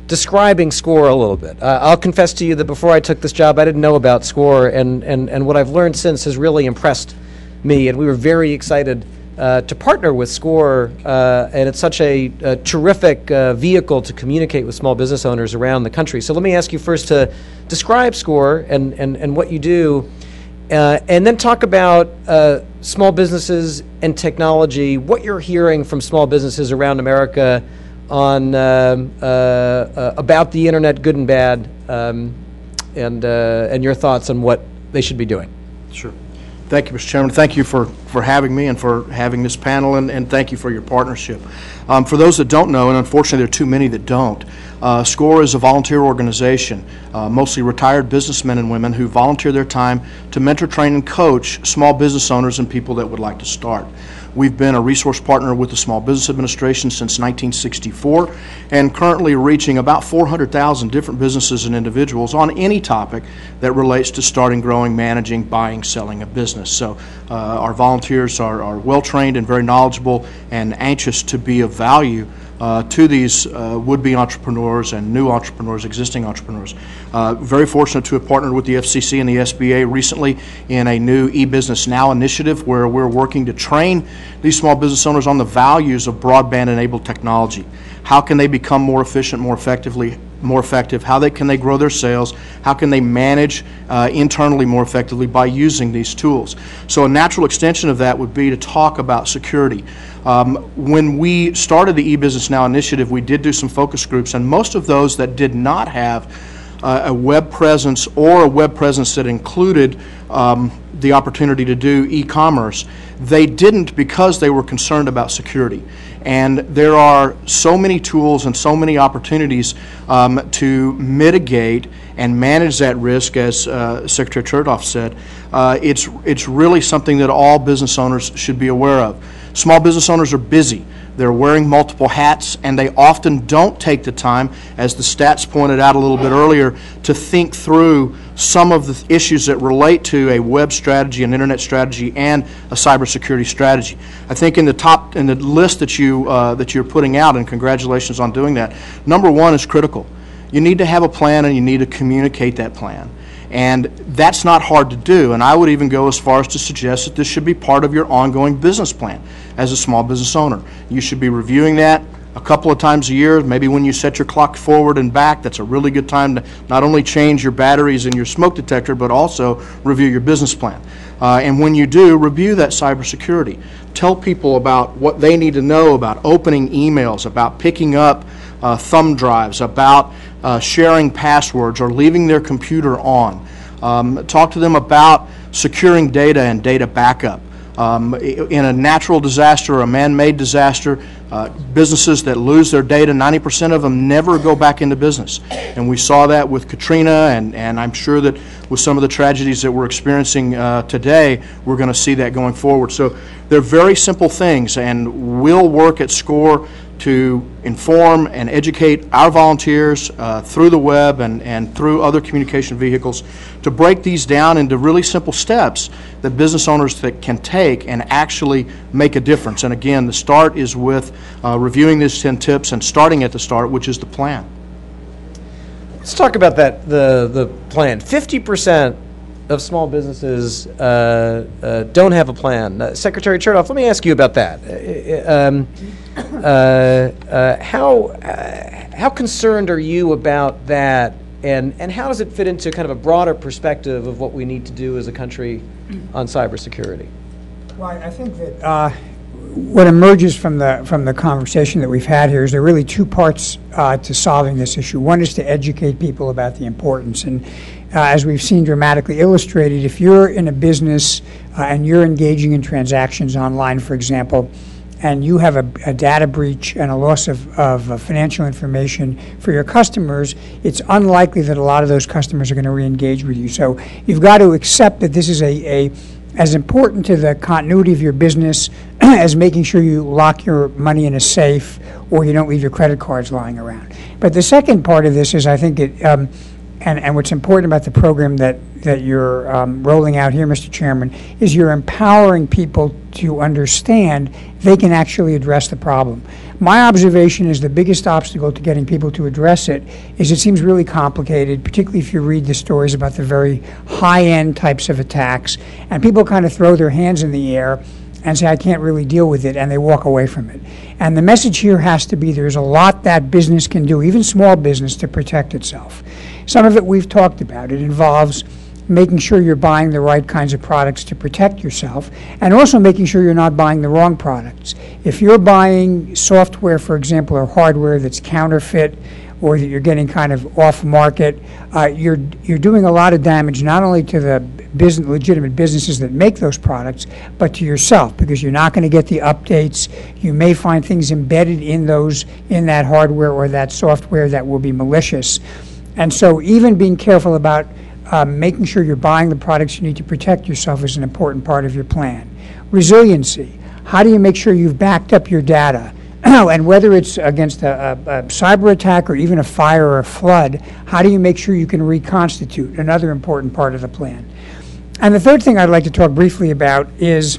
describing SCORE a little bit. I'll confess to you that before I took this job, I didn't know about SCORE, and what I've learned since has really impressed me, and we were very excited to partner with SCORE, and it's such a terrific vehicle to communicate with small business owners around the country. So let me ask you first to describe SCORE and what you do, and then talk about small businesses and technology, what you're hearing from small businesses around America on about the internet, good and bad, and your thoughts on what they should be doing. Sure. Thank you, Mr. Chairman. Thank you for having me and for having this panel, and thank you for your partnership. For those that don't know, and unfortunately there are too many that don't, SCORE is a volunteer organization, mostly retired businessmen and women who volunteer their time to mentor, train, and coach small business owners and people that would like to start. We've been a resource partner with the Small Business Administration since 1964 and currently reaching about 400,000 different businesses and individuals on any topic that relates to starting, growing, managing, buying, selling a business. So our volunteers are well trained and very knowledgeable and anxious to be of value to these would-be entrepreneurs and new entrepreneurs, existing entrepreneurs. Very fortunate to have partnered with the FCC and the SBA recently in a new eBusiness Now initiative where we're working to train these small business owners on the values of broadband-enabled technology. How can they become more efficient, more effective? How can they grow their sales? How can they manage internally more effectively by using these tools? So a natural extension of that would be to talk about security. When we started the eBusiness Now initiative, we did do some focus groups, and most of those that did not have a web presence or a web presence that included the opportunity to do e-commerce, they didn't because they were concerned about security. And there are so many tools and so many opportunities to mitigate and manage that risk, as Secretary Chertoff said. It's really something that all business owners should be aware of. Small business owners are busy. They're wearing multiple hats, and they often don't take the time, as the stats pointed out a little bit earlier, to think through some of the issues that relate to a web strategy, an internet strategy, and a cybersecurity strategy. I think in the list that you're putting out, and congratulations on doing that, number one is critical. You need to have a plan, and you need to communicate that plan. And that's not hard to do, and I would even go as far as to suggest that this should be part of your ongoing business plan as a small business owner. You should be reviewing that a couple of times a year. Maybe when you set your clock forward and back, that's a really good time to not only change your batteries in your smoke detector, but also review your business plan. And when you do, review that cybersecurity. Tell people about what they need to know about opening emails, about picking up thumb drives, about sharing passwords or leaving their computer on. Talk to them about securing data and data backup. In a natural disaster or a man-made disaster, businesses that lose their data, 90% of them never go back into business. And we saw that with Katrina, and I'm sure that with some of the tragedies that we're experiencing today, we're going to see that going forward. So they're very simple things, and we'll work at SCORE to inform and educate our volunteers through the web and through other communication vehicles to break these down into really simple steps that business owners that can take and actually make a difference. And again, the start is with reviewing these 10 tips and starting at the start, which is the plan. Let's talk about that, the plan. 50% of small businesses don't have a plan. Secretary Chertoff, let me ask you about that. How concerned are you about that, and how does it fit into kind of a broader perspective of what we need to do as a country on cybersecurity? Well, I think that what emerges from the conversation that we've had here is there are really two parts to solving this issue. One is to educate people about the importance, and as we've seen dramatically illustrated, if you're in a business and you're engaging in transactions online, for example, and you have a data breach and a loss of financial information for your customers, it's unlikely that a lot of those customers are going to re-engage with you. So you've got to accept that this is as important to the continuity of your business as making sure you lock your money in a safe or you don't leave your credit cards lying around. But the second part of this is, I think, and what's important about the program that you're rolling out here, Mr. Chairman, is you're empowering people to understand they can actually address the problem. My observation is the biggest obstacle to getting people to address it is it seems really complicated, particularly if you read the stories about the very high-end types of attacks, and people kind of throw their hands in the air and say, I can't really deal with it, and they walk away from it. And the message here has to be there's a lot that business can do, even small business, to protect itself. Some of it we've talked about. It involves making sure you're buying the right kinds of products to protect yourself, and also making sure you're not buying the wrong products. If you're buying software, for example, or hardware that's counterfeit, or that you're getting kind of off-market, you're doing a lot of damage not only to the legitimate businesses that make those products, but to yourself, because you're not going to get the updates. You may find things embedded in that hardware or that software that will be malicious. And so even being careful about making sure you're buying the products you need to protect yourself is an important part of your plan. Resiliency. How do you make sure you've backed up your data? And whether it's against a cyber attack or even a fire or a flood, how do you make sure you can reconstitute? Another important part of the plan. And the third thing I'd like to talk briefly about is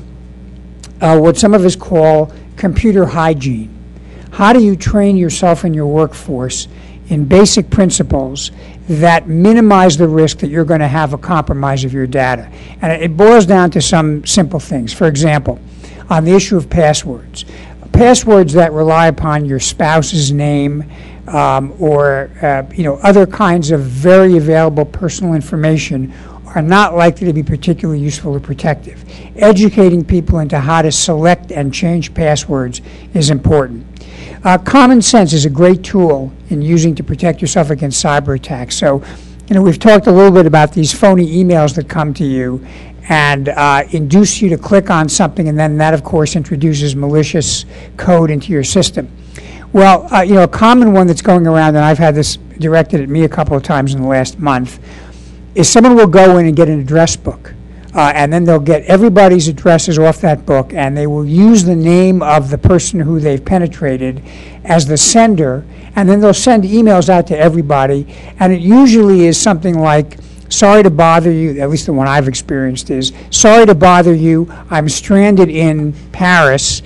what some of us call computer hygiene. How do you train yourself and your workforce in basic principles that minimize the risk that you're going to have a compromise of your data? And it boils down to some simple things. For example, on the issue of passwords. Passwords that rely upon your spouse's name or other kinds of very available personal information are not likely to be particularly useful or protective. Educating people into how to select and change passwords is important. Common sense is a great tool in using to protect yourself against cyber attacks. So, we've talked a little bit about these phony emails that come to you and induce you to click on something, and then that, of course, introduces malicious code into your system. Well, a common one that's going around, and I've had this directed at me a couple of times in the last month, is someone will go in and get an address book, and then they'll get everybody's addresses off that book, and they will use the name of the person who they've penetrated as the sender, and then they'll send emails out to everybody, and it usually is something like, sorry to bother you, at least the one I've experienced is, sorry to bother you, I'm stranded in Paris,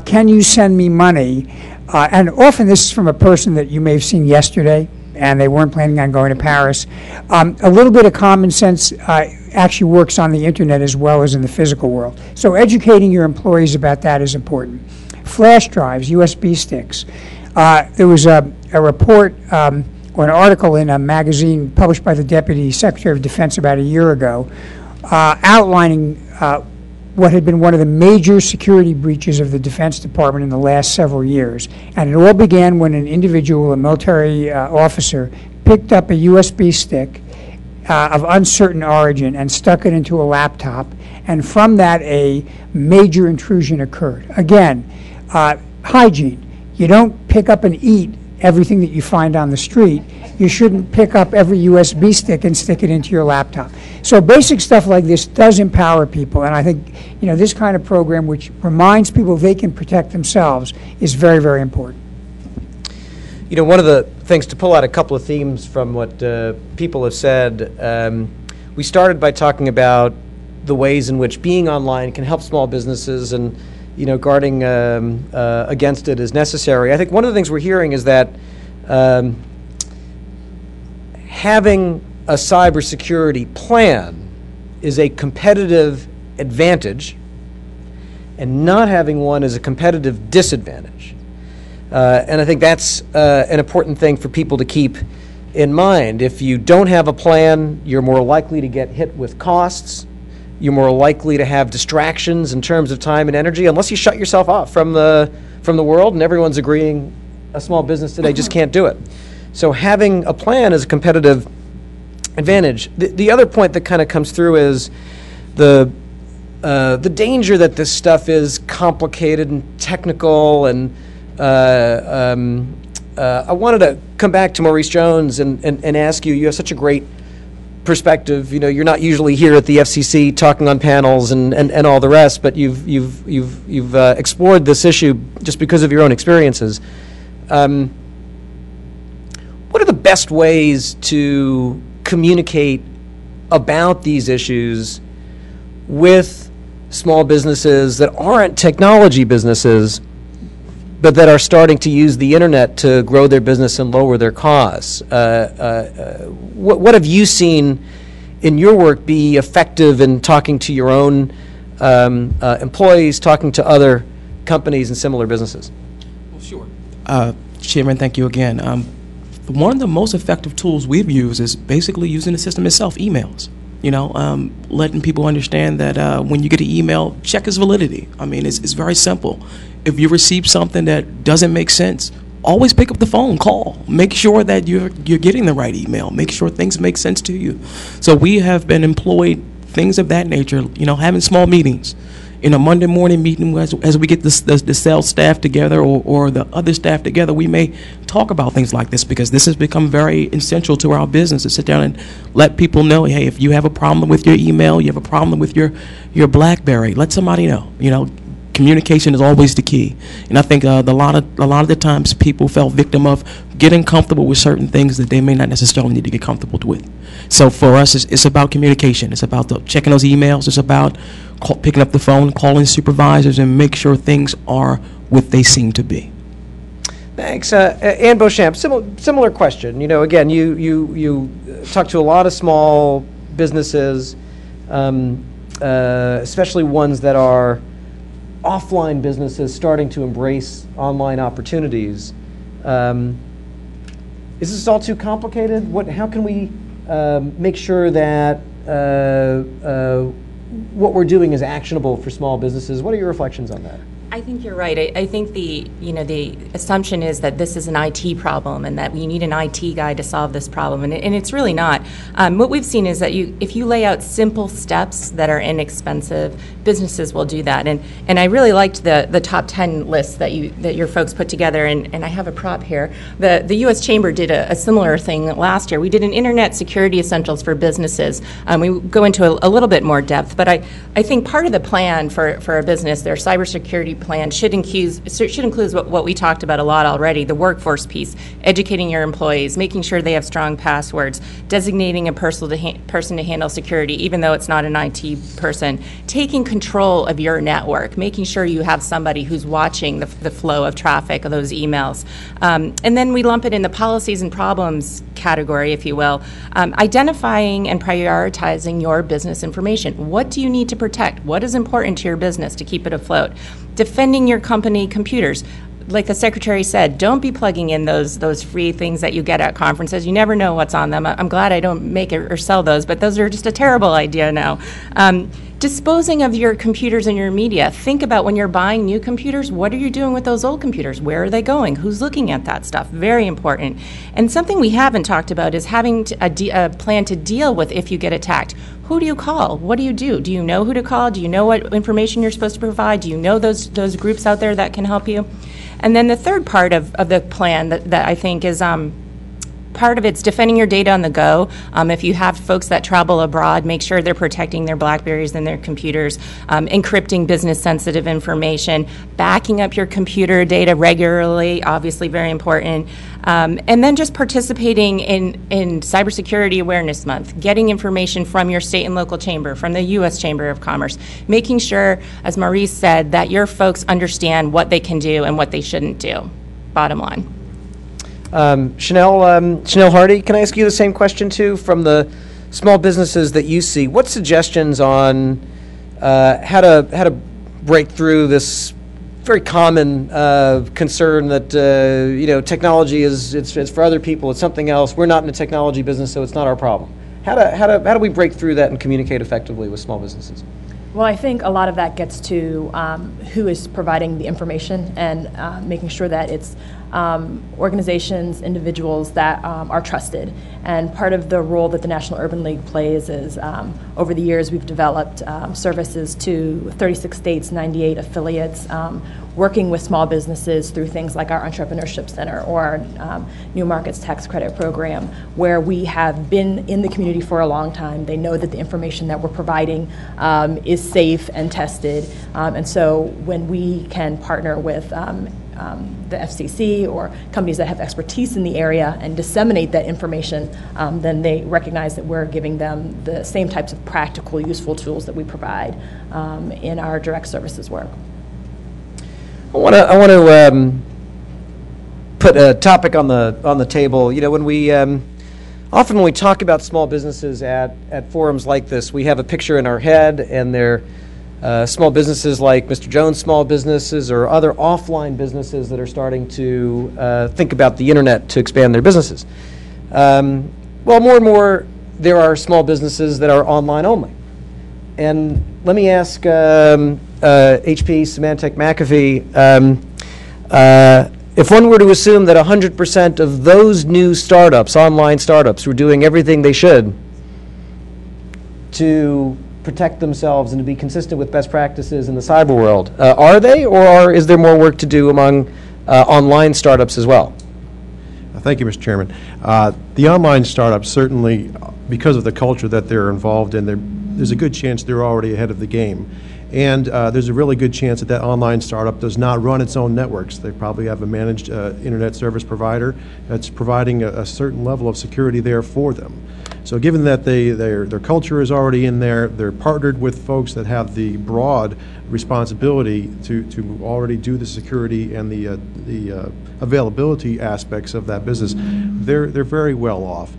can you send me money? And often this is from a person that you may have seen yesterday, and they weren't planning on going to Paris. A little bit of common sense actually works on the internet as well as in the physical world. So educating your employees about that is important. Flash drives, USB sticks. There was a report or an article in a magazine published by the Deputy Secretary of Defense about a year ago outlining what had been one of the major security breaches of the Defense Department in the last several years. And it all began when an individual, a military officer, picked up a USB stick of uncertain origin and stuck it into a laptop, and from that a major intrusion occurred. Again, hygiene. You don't pick up and eat everything that you find on the street. You shouldn't pick up every USB stick and stick it into your laptop. So basic stuff like this does empower people, and I think this kind of program, which reminds people they can protect themselves, is very, very important. One of the things, to pull out a couple of themes from what people have said, we started by talking about the ways in which being online can help small businesses, and guarding against it is necessary. I think one of the things we're hearing is that having a cybersecurity plan is a competitive advantage, and not having one is a competitive disadvantage. And I think that's an important thing for people to keep in mind. If you don't have a plan, you're more likely to get hit with costs. You're more likely to have distractions in terms of time and energy, unless you shut yourself off from the world, and everyone's agreeing a small business today just can't do it. So having a plan is a competitive advantage. The other point that kind of comes through is the danger that this stuff is complicated and technical, and I wanted to come back to Maurice Jones and ask you, you have such a great perspective. You're not usually here at the FCC talking on panels and all the rest, but you've explored this issue just because of your own experiences. What are the best ways to communicate about these issues with small businesses that aren't technology businesses, but that are starting to use the internet to grow their business and lower their costs? What have you seen in your work be effective in talking to your own employees, talking to other companies and similar businesses? Well, sure. Chairman, thank you again. One of the most effective tools we've used is basically using the system itself, emails. letting people understand that when you get an email, check its validity. I mean, it's very simple. If you receive something that doesn't make sense, always pick up the phone, call. Make sure that you're getting the right email. Make sure things make sense to you. So we have been employed, things of that nature, having small meetings. In a Monday morning meeting, as we get the sales staff together or the other staff together, we may talk about things like this, because this has become very essential to our business, to sit down and let people know, hey, if you have a problem with your email, you have a problem with your BlackBerry, let somebody know. Communication is always the key. And I think a lot of the times people fell victim of getting comfortable with certain things that they may not necessarily need to get comfortable with. So for us, it's about communication. It's about checking those emails. It's about picking up the phone, calling supervisors, and make sure things are what they seem to be. Thanks. Ann Beauchamp, similar question. Again, you talk to a lot of small businesses, especially ones that are offline businesses starting to embrace online opportunities. Is this all too complicated? How can we make sure that what we're doing is actionable for small businesses? What are your reflections on that? I think you're right. I think the assumption is that this is an IT problem and that we need an IT guy to solve this problem, and it's really not. What we've seen is that if you lay out simple steps that are inexpensive, businesses will do that. And I really liked the top 10 list that your folks put together, and I have a prop here. The U.S. Chamber did a similar thing last year. We did an Internet Security Essentials for businesses. We go into a little bit more depth, but I think part of the plan for a business, their cybersecurity plan, should include what we talked about a lot already, the workforce piece, educating your employees, making sure they have strong passwords, designating a person to handle security, even though it's not an IT person, taking control of your network, making sure you have somebody who's watching the flow of traffic of those emails. And then we lump it in the policies and problems category, if you will, identifying and prioritizing your business information. What do you need to protect? What is important to your business to keep it afloat? Defending your company computers. Like the secretary said, don't be plugging in those free things that you get at conferences. You never know what's on them. I'm glad I don't make it or sell those, but those are just a terrible idea now. Disposing of your computers and your media. Think about when you're buying new computers, what are you doing with those old computers? Where are they going? Who's looking at that stuff? Very important. And something we haven't talked about is having a plan to deal with if you get attacked. Who do you call? What do you do? Do you know who to call? Do you know what information you're supposed to provide? Do you know those groups out there that can help you? And then the third part of the plan that I think is part of it's defending your data on the go. If you have folks that travel abroad, make sure they're protecting their BlackBerries and their computers, encrypting business-sensitive information, backing up your computer data regularly, obviously very important, and then just participating in Cybersecurity Awareness Month, getting information from your state and local chamber, from the U.S. Chamber of Commerce, making sure, as Maurice said, that your folks understand what they can do and what they shouldn't do, bottom line. Chanel Hardy, can I ask you the same question too, from the small businesses that you see? What suggestions on how to break through this very common concern that technology it's for other people, it's something else. We're not in the technology business, so it's not our problem. How do we break through that and communicate effectively with small businesses? Well, I think a lot of that gets to who is providing the information and making sure that it's organizations, individuals that are trusted. And part of the role that the National Urban League plays is over the years we've developed services to 36 states, 98 affiliates, working with small businesses through things like our Entrepreneurship Center or our New Markets Tax Credit Program, where we have been in the community for a long time. They know that the information that we're providing is safe and tested. And so when we can partner with the FCC or companies that have expertise in the area and disseminate that information, then they recognize that we're giving them the same types of practical, useful tools that we provide in our direct services work. I want to put a topic on the table. When we often when we talk about small businesses at forums like this, we have a picture in our head, and they're small businesses like Mr. Jones' small businesses or other offline businesses that are starting to think about the internet to expand their businesses. Well, more and more there are small businesses that are online only. And let me ask HP, Symantec, McAfee, if one were to assume that 100% of those new startups, online startups, were doing everything they should to protect themselves and to be consistent with best practices in the cyber world, are they, or is there more work to do among online startups as well? Thank you, Mr. Chairman. The online startups, certainly, because of the culture that they're involved in, there's a good chance they're already ahead of the game. And there's a really good chance that that online startup does not run its own networks. They probably have a managed internet service provider that's providing a certain level of security there for them. So given that their culture is already in there, they're partnered with folks that have the broad responsibility to already do the security and the availability aspects of that business, they're very well off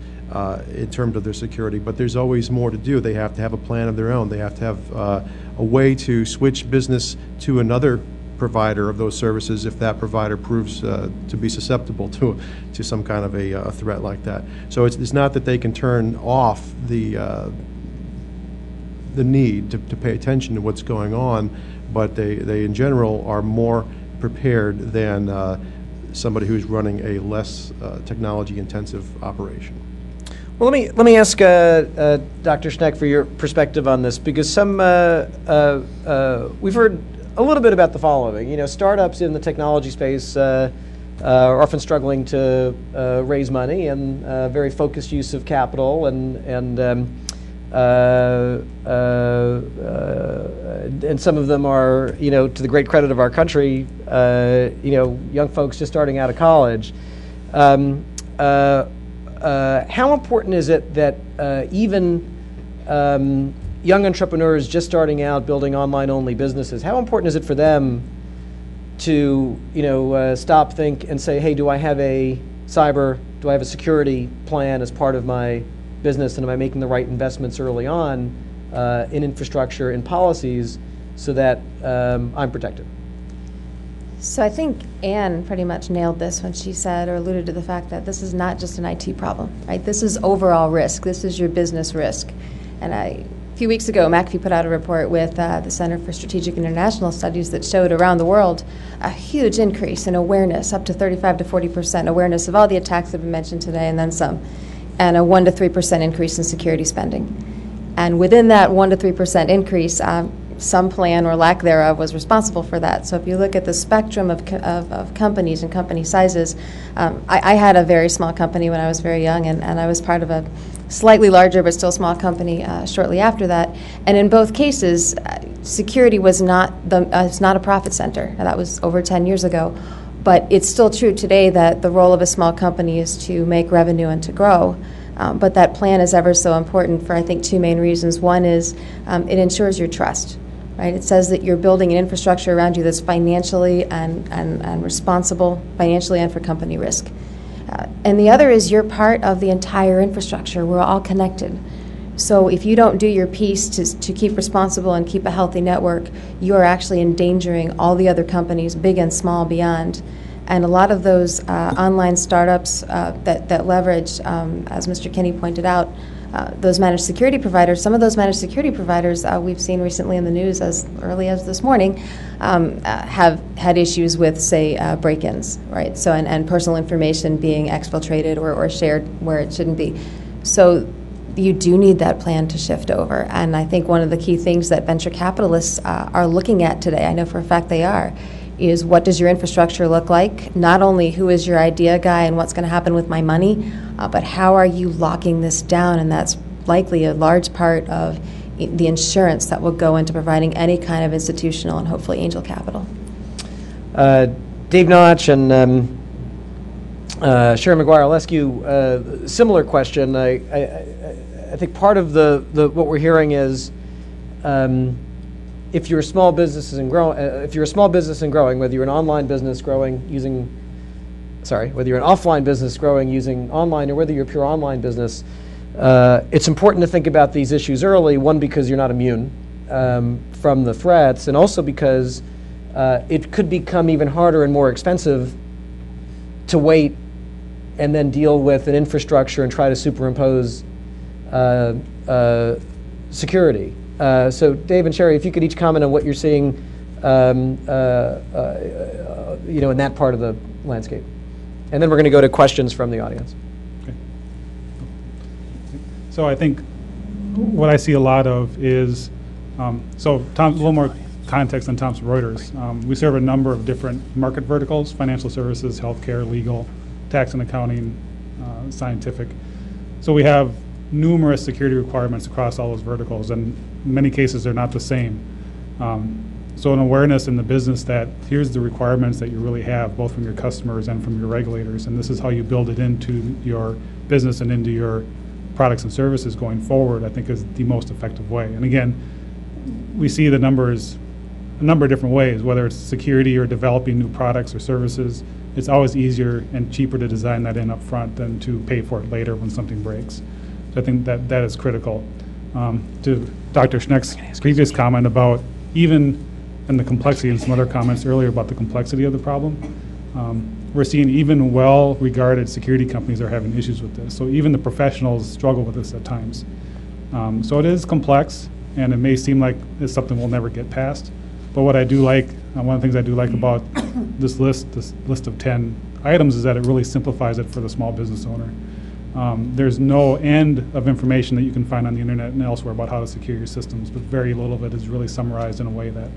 in terms of their security. But there's always more to do. They have to have a plan of their own. They have to have a way to switch business to another provider of those services if that provider proves to be susceptible to some kind of a threat like that. So it's not that they can turn off the need to pay attention to what's going on, but they in general are more prepared than somebody who's running a less technology-intensive operation. Well, let me ask Dr. Schneck for your perspective on this, because we've heard a little bit about the following. You know, startups in the technology space are often struggling to raise money, and very focused use of capital, and some of them are, you know, to the great credit of our country, you know, young folks just starting out of college. How important is it that even young entrepreneurs just starting out building online-only businesses, how important is it for them to, you know, stop, think, and say, hey, do I have a security plan as part of my business, and am I making the right investments early on in infrastructure and policies so that I'm protected? So I think Anne pretty much nailed this when she said or alluded to the fact that this is not just an IT problem, right? This is overall risk. This is your business risk. And a few weeks ago, McAfee put out a report with the Center for Strategic International Studies that showed around the world a huge increase in awareness, up to 35 to 40% awareness of all the attacks that have been mentioned today and then some, and a 1 to 3% increase in security spending. And within that 1 to 3% increase, some plan or lack thereof was responsible for that. So if you look at the spectrum of companies and company sizes, I had a very small company when I was very young, and I was part of a slightly larger but still small company shortly after that. And in both cases, security was not a profit center. Now, that was over 10 years ago. But it's still true today that the role of a small company is to make revenue and to grow. But that plan is ever so important for, I think, two main reasons. One is it ensures your trust. Right? It says that you're building an infrastructure around you that's financially and responsible, financially and for company risk. And the other is you're part of the entire infrastructure. We're all connected. So if you don't do your piece to keep responsible and keep a healthy network, you are actually endangering all the other companies, big and small, beyond. And a lot of those online startups that leverage, as Mr. Kinney pointed out, those managed security providers, some of those managed security providers we've seen recently in the news as early as this morning have had issues with, say, break-ins, right? So, and personal information being exfiltrated or shared where it shouldn't be. So you do need that plan to shift over. And I think one of the key things that venture capitalists are looking at today, I know for a fact they are, is what does your infrastructure look like? Not only who is your idea guy and what's going to happen with my money, but how are you locking this down? And that's likely a large part of the insurance that will go into providing any kind of institutional and hopefully angel capital. Dave Notch and Sharon McGuire, I'll ask you a similar question. I think part of what we're hearing is if you're a small business and growing, whether you're an online business growing using, whether you're an offline business growing using online, or whether you're a pure online business, it's important to think about these issues early. One, because you're not immune from the threats, and also because it could become even harder and more expensive to wait and then deal with an infrastructure and try to superimpose security. So Dave and Sherry, if you could each comment on what you're seeing in that part of the landscape. And then we're going to go to questions from the audience. Okay. So I think what I see a lot of is, a little more context on Thomson Reuters. We serve a number of different market verticals: financial services, healthcare, legal, tax and accounting, scientific. So we have numerous security requirements across all those verticals, and in many cases they're not the same. So an awareness in the business that here's the requirements that you really have, both from your customers and from your regulators, and this is how you build it into your business and into your products and services going forward, I think is the most effective way. And again, we see the numbers a number of different ways, whether it's security or developing new products or services. It's always easier and cheaper to design that in up front than to pay for it later when something breaks. So I think that is critical. To Dr. Schneck's previous comment about even and the complexity, and some other comments earlier about the complexity of the problem, we're seeing even well-regarded security companies are having issues with this. So even the professionals struggle with this at times. So it is complex, and it may seem like it's something we'll never get past. But what I do like, one of the things I do like about this list of 10 items is that it really simplifies it for the small business owner. There's no end of information that you can find on the internet and elsewhere about how to secure your systems, but very little of it is really summarized in a way that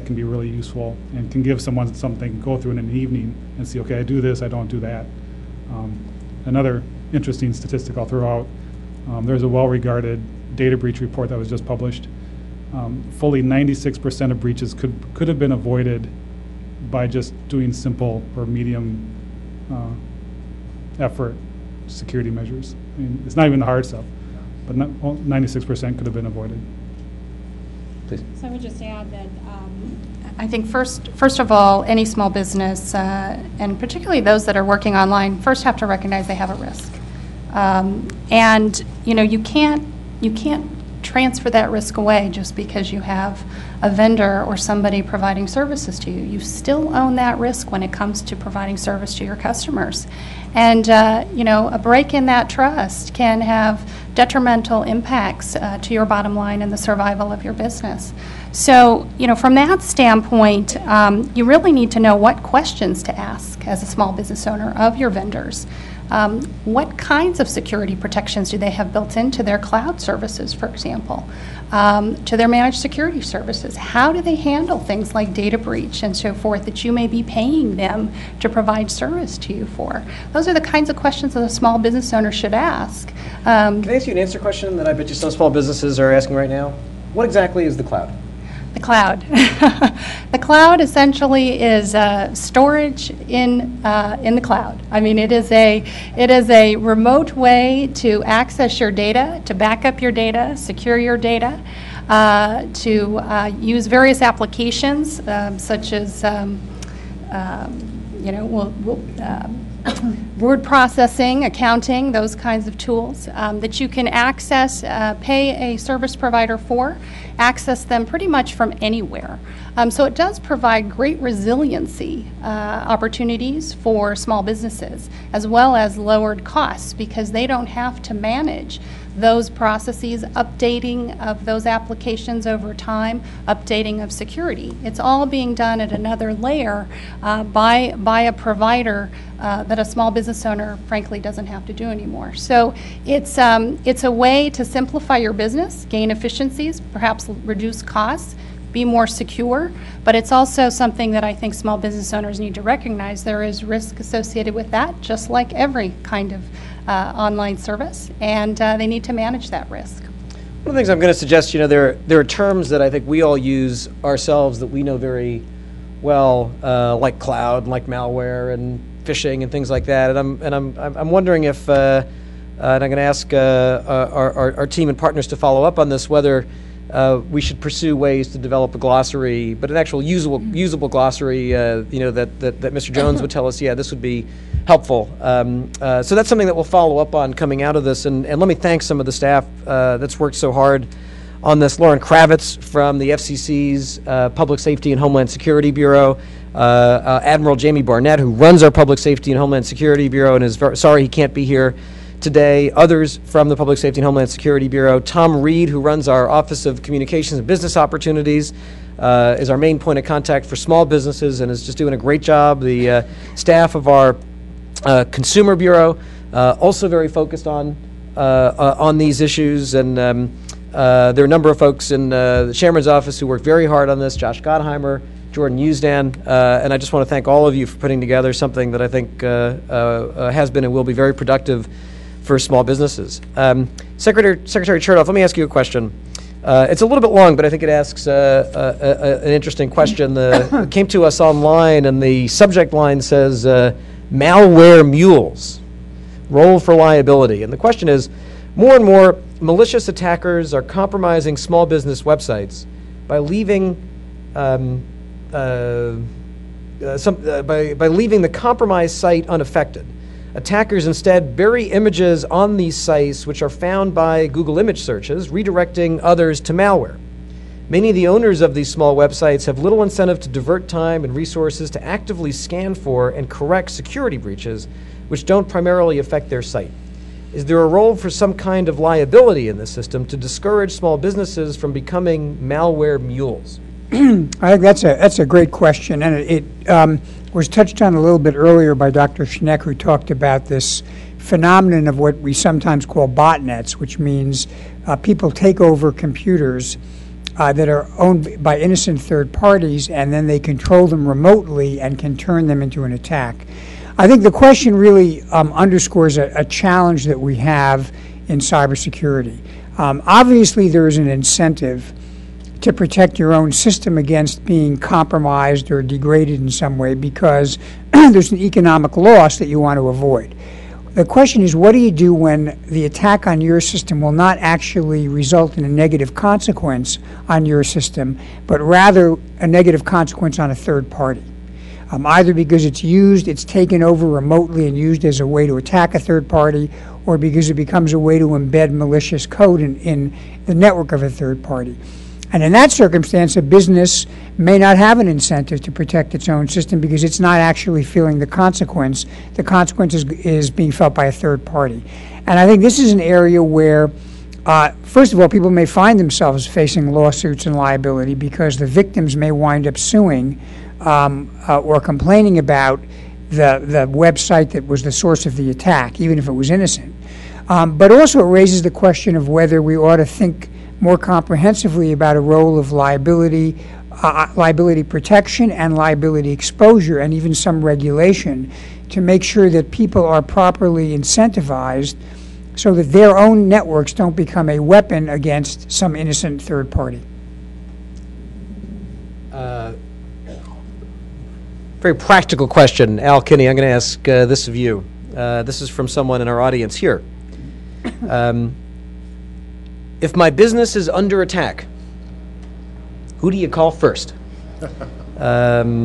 can be really useful and can give someone something, go through in an evening and see, okay, I do this, I don't do that. Another interesting statistic I'll throw out, there's a well-regarded data breach report that was just published. Fully 96% of breaches could have been avoided by just doing simple or medium effort security measures. I mean, it's not even the hard stuff, but 96% could have been avoided. Please. So I would just add that I think first of all, any small business, and particularly those that are working online, first have to recognize they have a risk. And you can't transfer that risk away just because you have a vendor or somebody providing services to you. You still own that risk when it comes to providing service to your customers. And a break in that trust can have detrimental impacts to your bottom line and the survival of your business. So, from that standpoint, you really need to know what questions to ask as a small business owner of your vendors. What kinds of security protections do they have built into their cloud services, for example, to their managed security services? How do they handle things like data breach and so forth that you may be paying them to provide service to you for? Those are the kinds of questions that a small business owner should ask. Can I ask you an answer question that I bet you some small businesses are asking right now? What exactly is the cloud? The cloud. The cloud essentially is storage in the cloud. I mean, it is a remote way to access your data, to back up your data, secure your data, to use various applications such as word processing, accounting, those kinds of tools that you can access, pay a service provider for, access them pretty much from anywhere. So it does provide great resiliency opportunities for small businesses, as well as lowered costs, because they don't have to manage those processes, updating of those applications over time, updating of security. It's all being done at another layer by a provider that a small business owner, frankly, doesn't have to do anymore. So it's a way to simplify your business, gain efficiencies, perhaps reduce costs, be more secure, but it's also something that I think small business owners need to recognize. There is risk associated with that, just like every kind of online service, and they need to manage that risk. One of the things I'm going to suggest, there are terms that I think we all use ourselves that we know very well, like cloud, like malware, and phishing, and things like that. And I'm wondering if, and I'm going to ask our team and partners to follow up on this, whether we should pursue ways to develop a glossary, but an actual usable glossary, that Mr. Jones would tell us, yeah, this would be helpful. So that's something that we'll follow up on coming out of this. And let me thank some of the staff that's worked so hard on this. Lauren Kravitz from the FCC's Public Safety and Homeland Security Bureau, Admiral Jamie Barnett, who runs our Public Safety and Homeland Security Bureau and is sorry he can't be here today, others from the Public Safety and Homeland Security Bureau. Tom Reed, who runs our Office of Communications and Business Opportunities, is our main point of contact for small businesses and is just doing a great job. The staff of our Consumer Bureau also very focused on these issues, and there are a number of folks in the Chairman's office who work very hard on this, Josh Gottheimer, Jordan Usdan, and I just want to thank all of you for putting together something that I think has been and will be very productive for small businesses. Secretary Chertoff, let me ask you a question. It's a little bit long, but I think it asks an interesting question. It came to us online, and the subject line says, malware mules, role for liability. And the question is, more and more malicious attackers are compromising small business websites by leaving by leaving the compromised site unaffected. Attackers instead bury images on these sites which are found by Google image searches, redirecting others to malware. Many of the owners of these small websites have little incentive to divert time and resources to actively scan for and correct security breaches which don't primarily affect their site. Is there a role for some kind of liability in this system to discourage small businesses from becoming malware mules? I think that's a great question, and it was touched on a little bit earlier by Dr. Schneck, who talked about this phenomenon of what we sometimes call botnets, which means people take over computers that are owned by innocent third parties, and then they control them remotely and can turn them into an attack. I think the question really underscores a challenge that we have in cybersecurity. Obviously, there is an incentive to protect your own system against being compromised or degraded in some way because there's an economic loss that you want to avoid. The question is, what do you do when the attack on your system will not actually result in a negative consequence on your system, but rather a negative consequence on a third party? Either because it's taken over remotely and used as a way to attack a third party, or because it becomes a way to embed malicious code in the network of a third party. And in that circumstance, a business may not have an incentive to protect its own system because it's not actually feeling the consequence. The consequence is being felt by a third party. And I think this is an area where, first of all, people may find themselves facing lawsuits and liability because the victims may wind up suing or complaining about the website that was the source of the attack, even if it was innocent. But also it raises the question of whether we ought to think more comprehensively about a role of liability protection and liability exposure, and even some regulation to make sure that people are properly incentivized so that their own networks don't become a weapon against some innocent third party. Very practical question. Al Kinney, I'm going to ask this of you. This is from someone in our audience here. If my business is under attack, who do you call first? Who are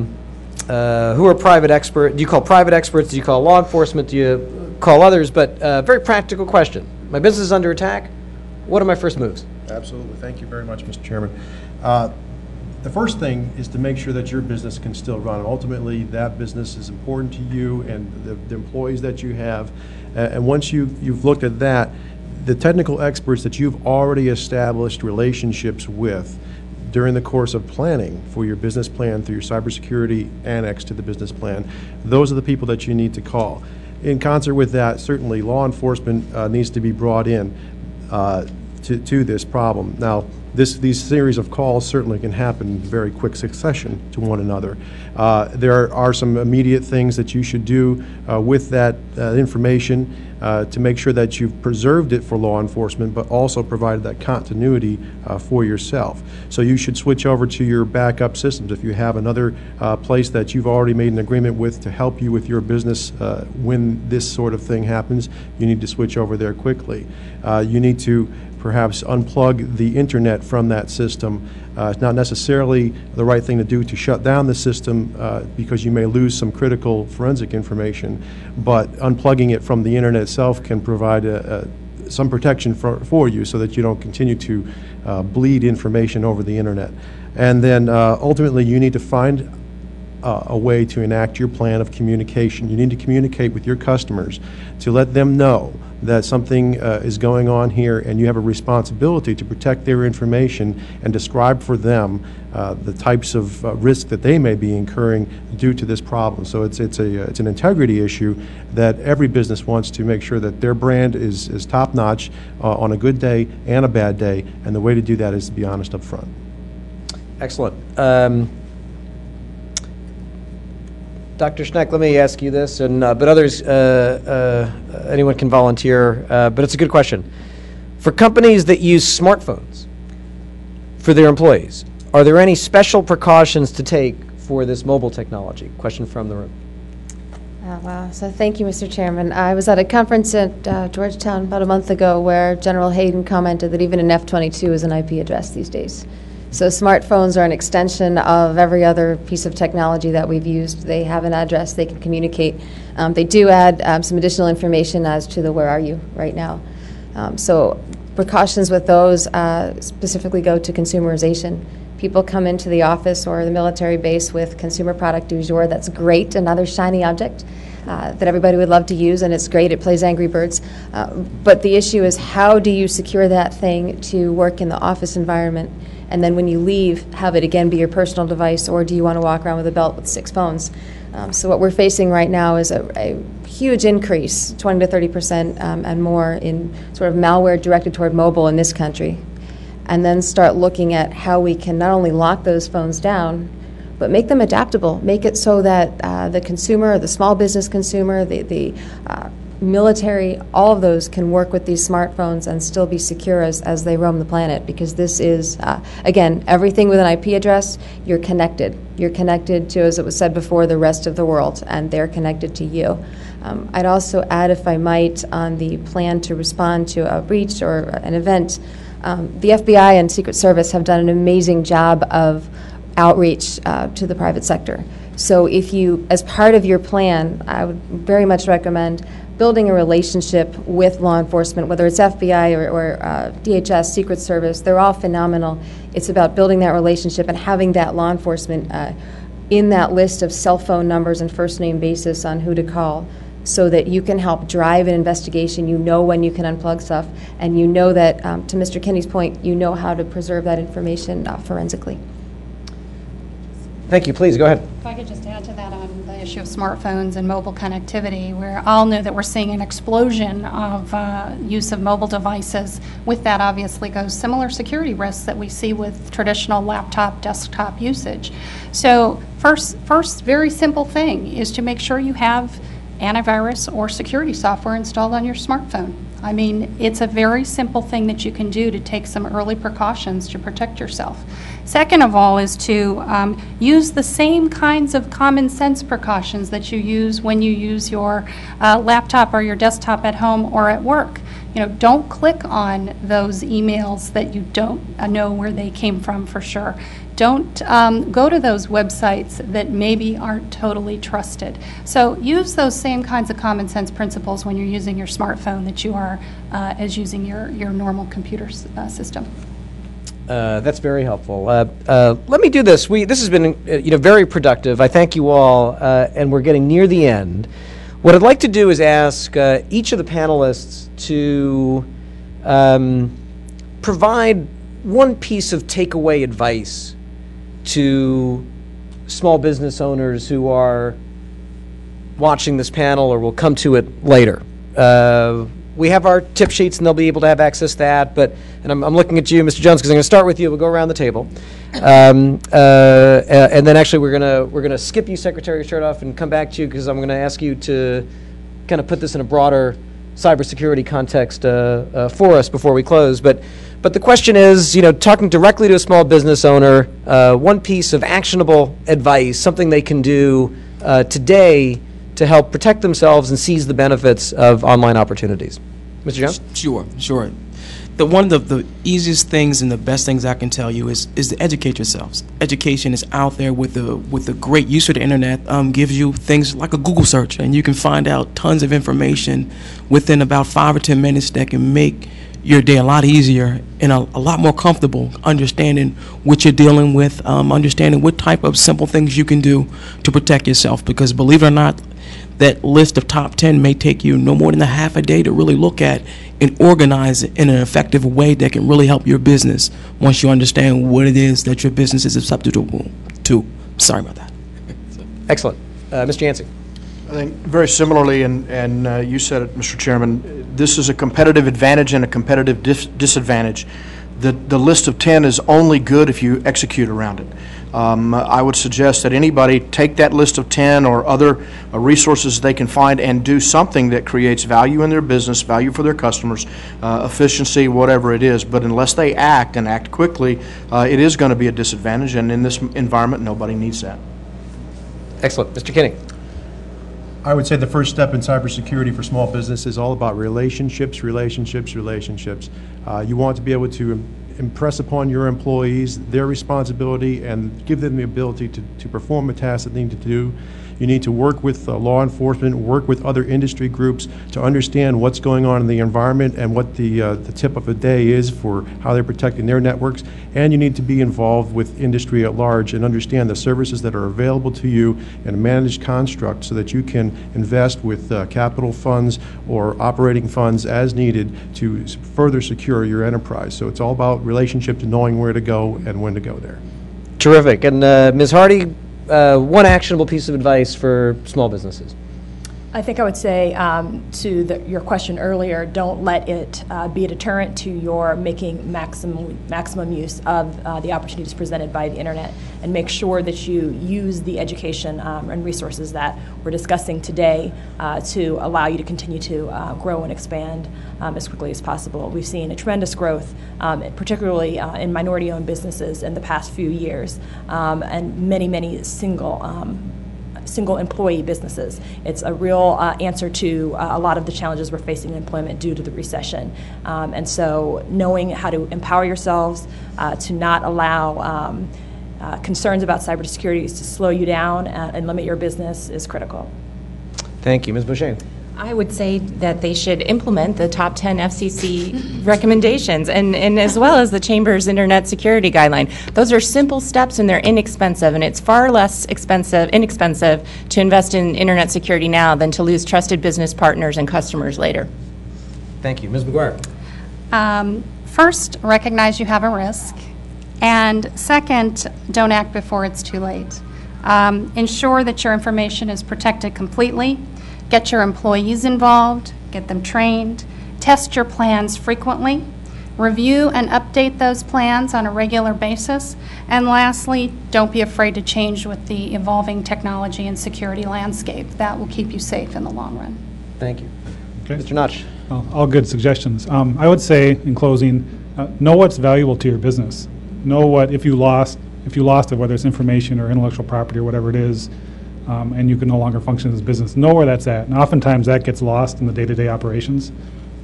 private experts? Do you call private experts? Do you call law enforcement? Do you call others? But very practical question. My business is under attack. What are my first moves? Absolutely. Thank you very much, Mr. Chairman. The first thing is to make sure that your business can still run. Ultimately, that business is important to you and the employees that you have. And once you've looked at that, the technical experts that you've already established relationships with during the course of planning for your business plan through your cybersecurity annex to the business plan, those are the people that you need to call. In concert with that, certainly law enforcement needs to be brought in to this problem. Now, these series of calls certainly can happen in very quick succession to one another. There are some immediate things that you should do with that information to make sure that you've preserved it for law enforcement, but also provided that continuity for yourself. So you should switch over to your backup systems. If you have another place that you've already made an agreement with to help you with your business when this sort of thing happens, you need to switch over there quickly. You need to perhaps unplug the internet from that system. It's not necessarily the right thing to do to shut down the system because you may lose some critical forensic information, but unplugging it from the internet itself can provide some protection for you so that you don't continue to bleed information over the internet. And then ultimately you need to find a way to enact your plan of communication. You need to communicate with your customers to let them know that something is going on here, and you have a responsibility to protect their information and describe for them the types of risk that they may be incurring due to this problem. So it's an integrity issue that every business wants to make sure that their brand is top-notch on a good day and a bad day, and the way to do that is to be honest up front. Excellent. Dr. Schneck, let me ask you this, and but others, anyone can volunteer, but it's a good question. For companies that use smartphones for their employees, are there any special precautions to take for this mobile technology? Question from the room. Wow, so thank you, Mr. Chairman. I was at a conference at Georgetown about a month ago where General Hayden commented that even an F-22 is an IP address these days. So smartphones are an extension of every other piece of technology that we've used. They have an address, they can communicate. They do add some additional information as to the where are you right now. So precautions with those specifically go to consumerization. People come into the office or the military base with consumer product du jour. That's great, another shiny object that everybody would love to use, and it's great. It plays Angry Birds. But the issue is, how do you secure that thing to work in the office environment? And then when you leave, have it again be your personal device, or do you want to walk around with a belt with 6 phones? So what we're facing right now is a huge increase, 20 to 30% and more, in sort of malware directed toward mobile in this country. And then start looking at how we can not only lock those phones down, but make them adaptable. Make it so that the consumer, the small business consumer, the military, all of those can work with these smartphones and still be secure as they roam the planet, because this is, again, everything with an IP address, you're connected. You're connected to, as it was said before, the rest of the world, and they're connected to you. I'd also add, if I might, on the plan to respond to a breach or an event, the FBI and Secret Service have done an amazing job of outreach to the private sector. So if you, as part of your plan, I would very much recommend building a relationship with law enforcement, whether it's FBI or DHS, Secret Service. They're all phenomenal. It's about building that relationship and having that law enforcement in that list of cell phone numbers and first name basis on who to call, so that you can help drive an investigation. You know when you can unplug stuff, and you know that, to Mr. Kinney's point, you know how to preserve that information forensically. Thank you. Please, go ahead. If I could just add to that on the issue of smartphones and mobile connectivity, we all know that we're seeing an explosion of use of mobile devices. With that, obviously, goes similar security risks that we see with traditional laptop, desktop usage. So first very simple thing is to make sure you have antivirus or security software installed on your smartphone. I mean, it's a very simple thing that you can do to take some early precautions to protect yourself. Second of all is to use the same kinds of common sense precautions that you use when you use your laptop or your desktop at home or at work. You know, don't click on those emails that you don't know where they came from for sure. Don't go to those websites that maybe aren't totally trusted. So use those same kinds of common sense principles when you're using your smartphone that you are as using your normal computer system. That's very helpful. Let me do this. This has been very productive. I thank you all, and we're getting near the end. What I'd like to do is ask each of the panelists to provide one piece of takeaway advice to small business owners who are watching this panel or will come to it later. We have our tip sheets, and they'll be able to have access to that. And I'm looking at you, Mr. Jones, because I'm going to start with you. We'll go around the table, and then actually we're gonna skip you, Secretary Chertoff, and come back to you, because I'm going to ask you to kind of put this in a broader cybersecurity context for us before we close. But the question is, talking directly to a small business owner, one piece of actionable advice, something they can do today to help protect themselves and seize the benefits of online opportunities. Mr. Jones? Sure. One of the easiest things and the best things I can tell you is to educate yourselves. Education is out there with the great use of the internet. Gives you things like a Google search, and you can find out tons of information within about 5 or 10 minutes that can make your day a lot easier and a lot more comfortable, understanding what you're dealing with, understanding what type of simple things you can do to protect yourself. Because believe it or not, that list of top 10 may take you no more than a half a day to really look at and organize it in an effective way that can really help your business once you understand what it is that your business is susceptible to. Sorry about that. Excellent. Mr. Yancey. I think very similarly, and you said it, Mr. Chairman, this is a competitive advantage and a competitive disadvantage. The list of 10 is only good if you execute around it. I would suggest that anybody take that list of 10 or other resources they can find and do something that creates value in their business, value for their customers, efficiency, whatever it is. But unless they act and act quickly, it is going to be a disadvantage, and in this environment, nobody needs that. Excellent. Mr. Kinney. I would say the first step in cybersecurity for small business is all about relationships, relationships, relationships. You want to be able to impress upon your employees their responsibility and give them the ability to perform a task that they need to do. You need to work with law enforcement, work with other industry groups to understand what's going on in the environment and what the tip of the day is for how they're protecting their networks. And you need to be involved with industry at large and understand the services that are available to you in a managed construct so that you can invest with capital funds or operating funds as needed to further secure your enterprise. So it's all about relationships and knowing where to go and when to go there. Terrific. And Ms. Hardy, one actionable piece of advice for small businesses. I think I would say to your question earlier, don't let it be a deterrent to your making maximum use of the opportunities presented by the internet, and make sure that you use the education and resources that we're discussing today to allow you to continue to grow and expand as quickly as possible. We've seen a tremendous growth, particularly in minority-owned businesses in the past few years, and many single employee businesses. It's a real answer to a lot of the challenges we're facing in employment due to the recession. And so knowing how to empower yourselves to not allow concerns about cybersecurity to slow you down and limit your business is critical. Thank you. Ms. Beauchene. I would say that they should implement the top 10 FCC recommendations and as well as the Chamber's Internet Security Guideline. Those are simple steps and they're inexpensive, and it's far less inexpensive to invest in Internet security now than to lose trusted business partners and customers later. Thank you. Ms. McGuire. First, recognize you have a risk. And second, don't act before it's too late. Ensure that your information is protected completely. Get your employees involved, get them trained, test your plans frequently, review and update those plans on a regular basis, and lastly, don't be afraid to change with the evolving technology and security landscape. That will keep you safe in the long run. Thank you. Okay. Mr. Notch. Well, all good suggestions. I would say, in closing, know what's valuable to your business. Know what, if you lost it, whether it's information or intellectual property or whatever it is, and you can no longer function as a business, know where that's at. And oftentimes that gets lost in the day-to-day operations.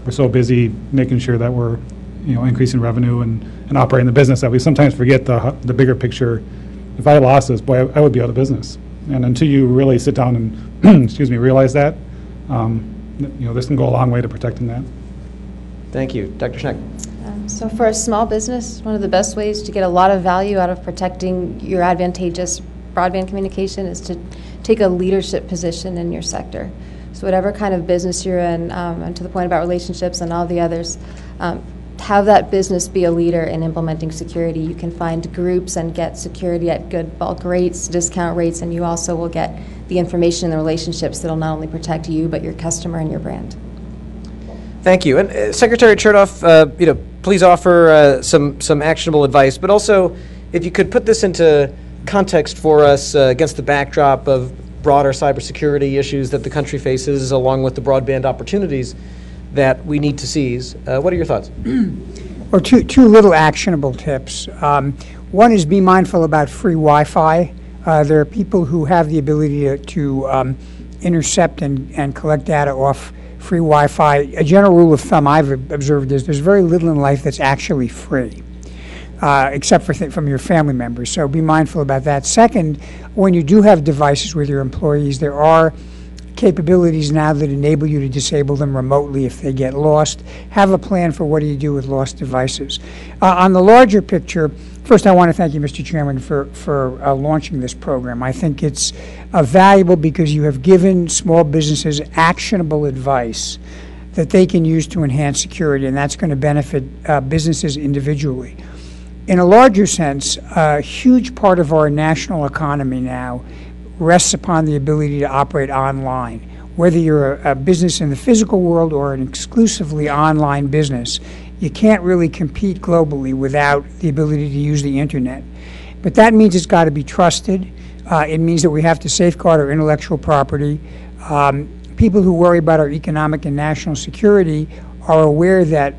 We're so busy making sure that we're increasing revenue and operating the business that we sometimes forget the bigger picture. If I lost this, boy, I would be out of business. And until you really sit down and realize that, this can go a long way to protecting that. Thank you. Dr. Schneck. So for a small business, one of the best ways to get a lot of value out of protecting your advantageous broadband communication is to take a leadership position in your sector. So whatever kind of business you're in, and to the point about relationships and all the others, have that business be a leader in implementing security. You can find groups and get security at good bulk rates, discount rates, and you also will get the information and the relationships that will not only protect you, but your customer and your brand. Thank you. And Secretary Chertoff, please offer some actionable advice, but also if you could put this into context for us against the backdrop of broader cybersecurity issues that the country faces, along with the broadband opportunities that we need to seize. What are your thoughts? Well, two little actionable tips. One is be mindful about free Wi-Fi. There are people who have the ability to intercept and collect data off free Wi-Fi. A general rule of thumb I've observed is there's very little in life that's actually free. Except for from your family members. So be mindful about that. Second, when you do have devices with your employees, there are capabilities now that enable you to disable them remotely if they get lost. Have a plan for what do you do with lost devices. On the larger picture, First, I want to thank you, Mr. Chairman, for launching this program. I think it's valuable because you have given small businesses actionable advice that they can use to enhance security, and that's going to benefit businesses individually. In a larger sense, a huge part of our national economy now rests upon the ability to operate online. Whether you're a business in the physical world or an exclusively online business, you can't really compete globally without the ability to use the internet. But that means it's got to be trusted. It means that we have to safeguard our intellectual property. People who worry about our economic and national security are aware that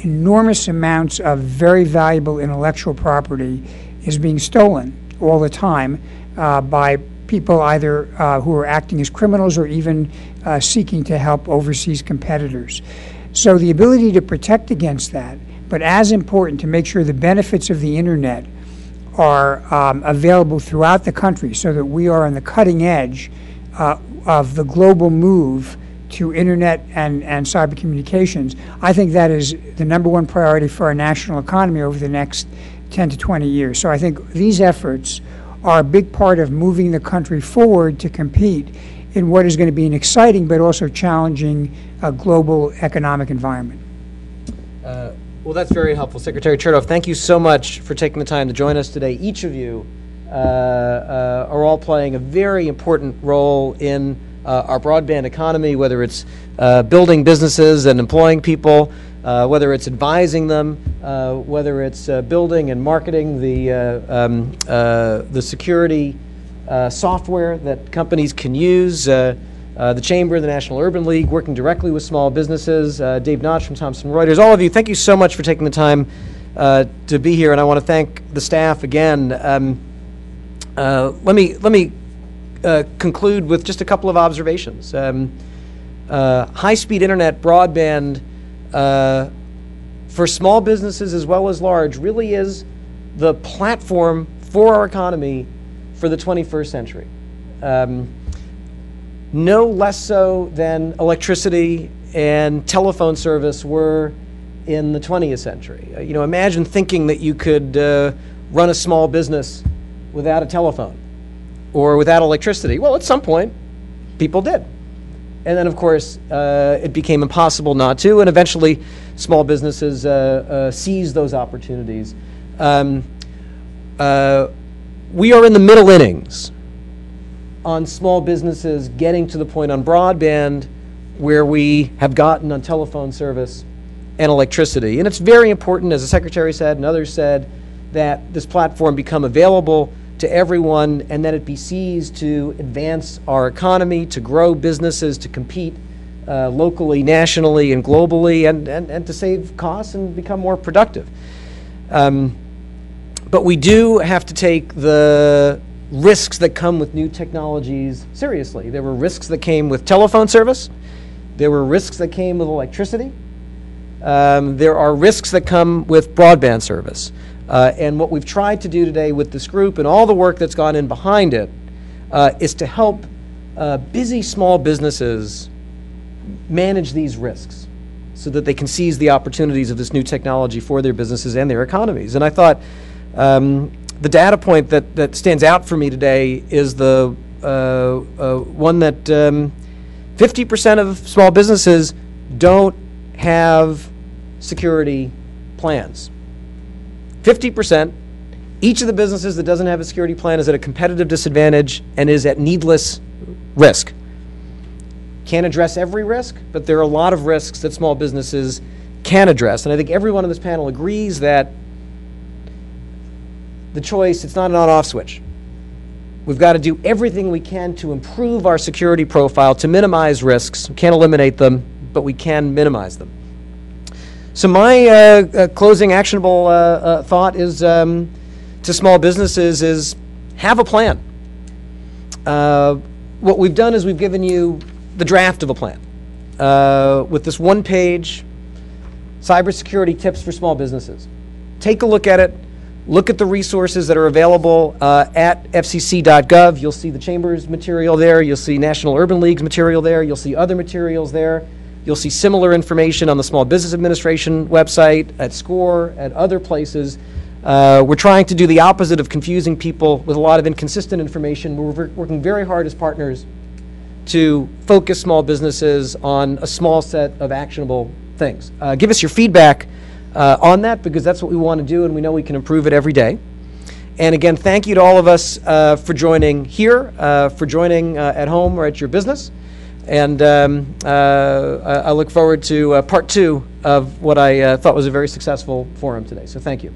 enormous amounts of very valuable intellectual property is being stolen all the time by people either who are acting as criminals or even seeking to help overseas competitors. So the ability to protect against that, but as important to make sure the benefits of the internet are available throughout the country so that we are on the cutting edge of the global move to internet and cyber communications. I think that is the #1 priority for our national economy over the next 10 to 20 years. So I think these efforts are a big part of moving the country forward to compete in what is going to be an exciting but also challenging global economic environment. Well, that's very helpful. Secretary Chertoff, thank you so much for taking the time to join us today. Each of you are all playing a very important role in our broadband economy, whether it's building businesses and employing people, whether it's advising them, whether it's building and marketing the security software that companies can use. The Chamber, the National Urban League, working directly with small businesses. Dave Notch from Thomson Reuters. All of you, thank you so much for taking the time to be here, and I want to thank the staff again. Let me conclude with just a couple of observations. High-speed internet broadband for small businesses as well as large really is the platform for our economy for the 21st century. No less so than electricity and telephone service were in the 20th century. You know, imagine thinking that you could run a small business without a telephone or without electricity. Well, at some point, people did. And then, of course, it became impossible not to, and eventually small businesses seized those opportunities. We are in the middle innings on small businesses getting to the point on broadband where we have gotten on telephone service and electricity. And it's very important, as the Secretary said and others said, that this platform become available to everyone and that it be seized to advance our economy, to grow businesses, to compete locally, nationally, and globally, and to save costs and become more productive. But we do have to take the risks that come with new technologies seriously. There were risks that came with telephone service. There were risks that came with electricity. There are risks that come with broadband service. And what we've tried to do today with this group and all the work that's gone in behind it is to help busy small businesses manage these risks so that they can seize the opportunities of this new technology for their businesses and their economies. And I thought the data point that stands out for me today is the one that 50% of small businesses don't have security plans. 50%. Each of the businesses that doesn't have a security plan is at a competitive disadvantage and is at needless risk. Can't address every risk, but there are a lot of risks that small businesses can address. And I think everyone on this panel agrees that the choice, it's not an on-off switch. We've got to do everything we can to improve our security profile, to minimize risks. We can't eliminate them, but we can minimize them. So my closing actionable thought is to small businesses is have a plan. What we've done is we've given you the draft of a plan with this one-page cybersecurity tips for small businesses. Take a look at it. Look at the resources that are available at fcc.gov. You'll see the Chamber's material there. You'll see National Urban League's material there. You'll see other materials there. You'll see similar information on the Small Business Administration website, at SCORE, at other places. We're trying to do the opposite of confusing people with a lot of inconsistent information. We're working very hard as partners to focus small businesses on a small set of actionable things. Give us your feedback on that, because that's what we want to do, and we know we can improve it every day. And again, thank you to all of us for joining here, for joining at home or at your business. And I look forward to part 2 of what I thought was a very successful forum today. So thank you.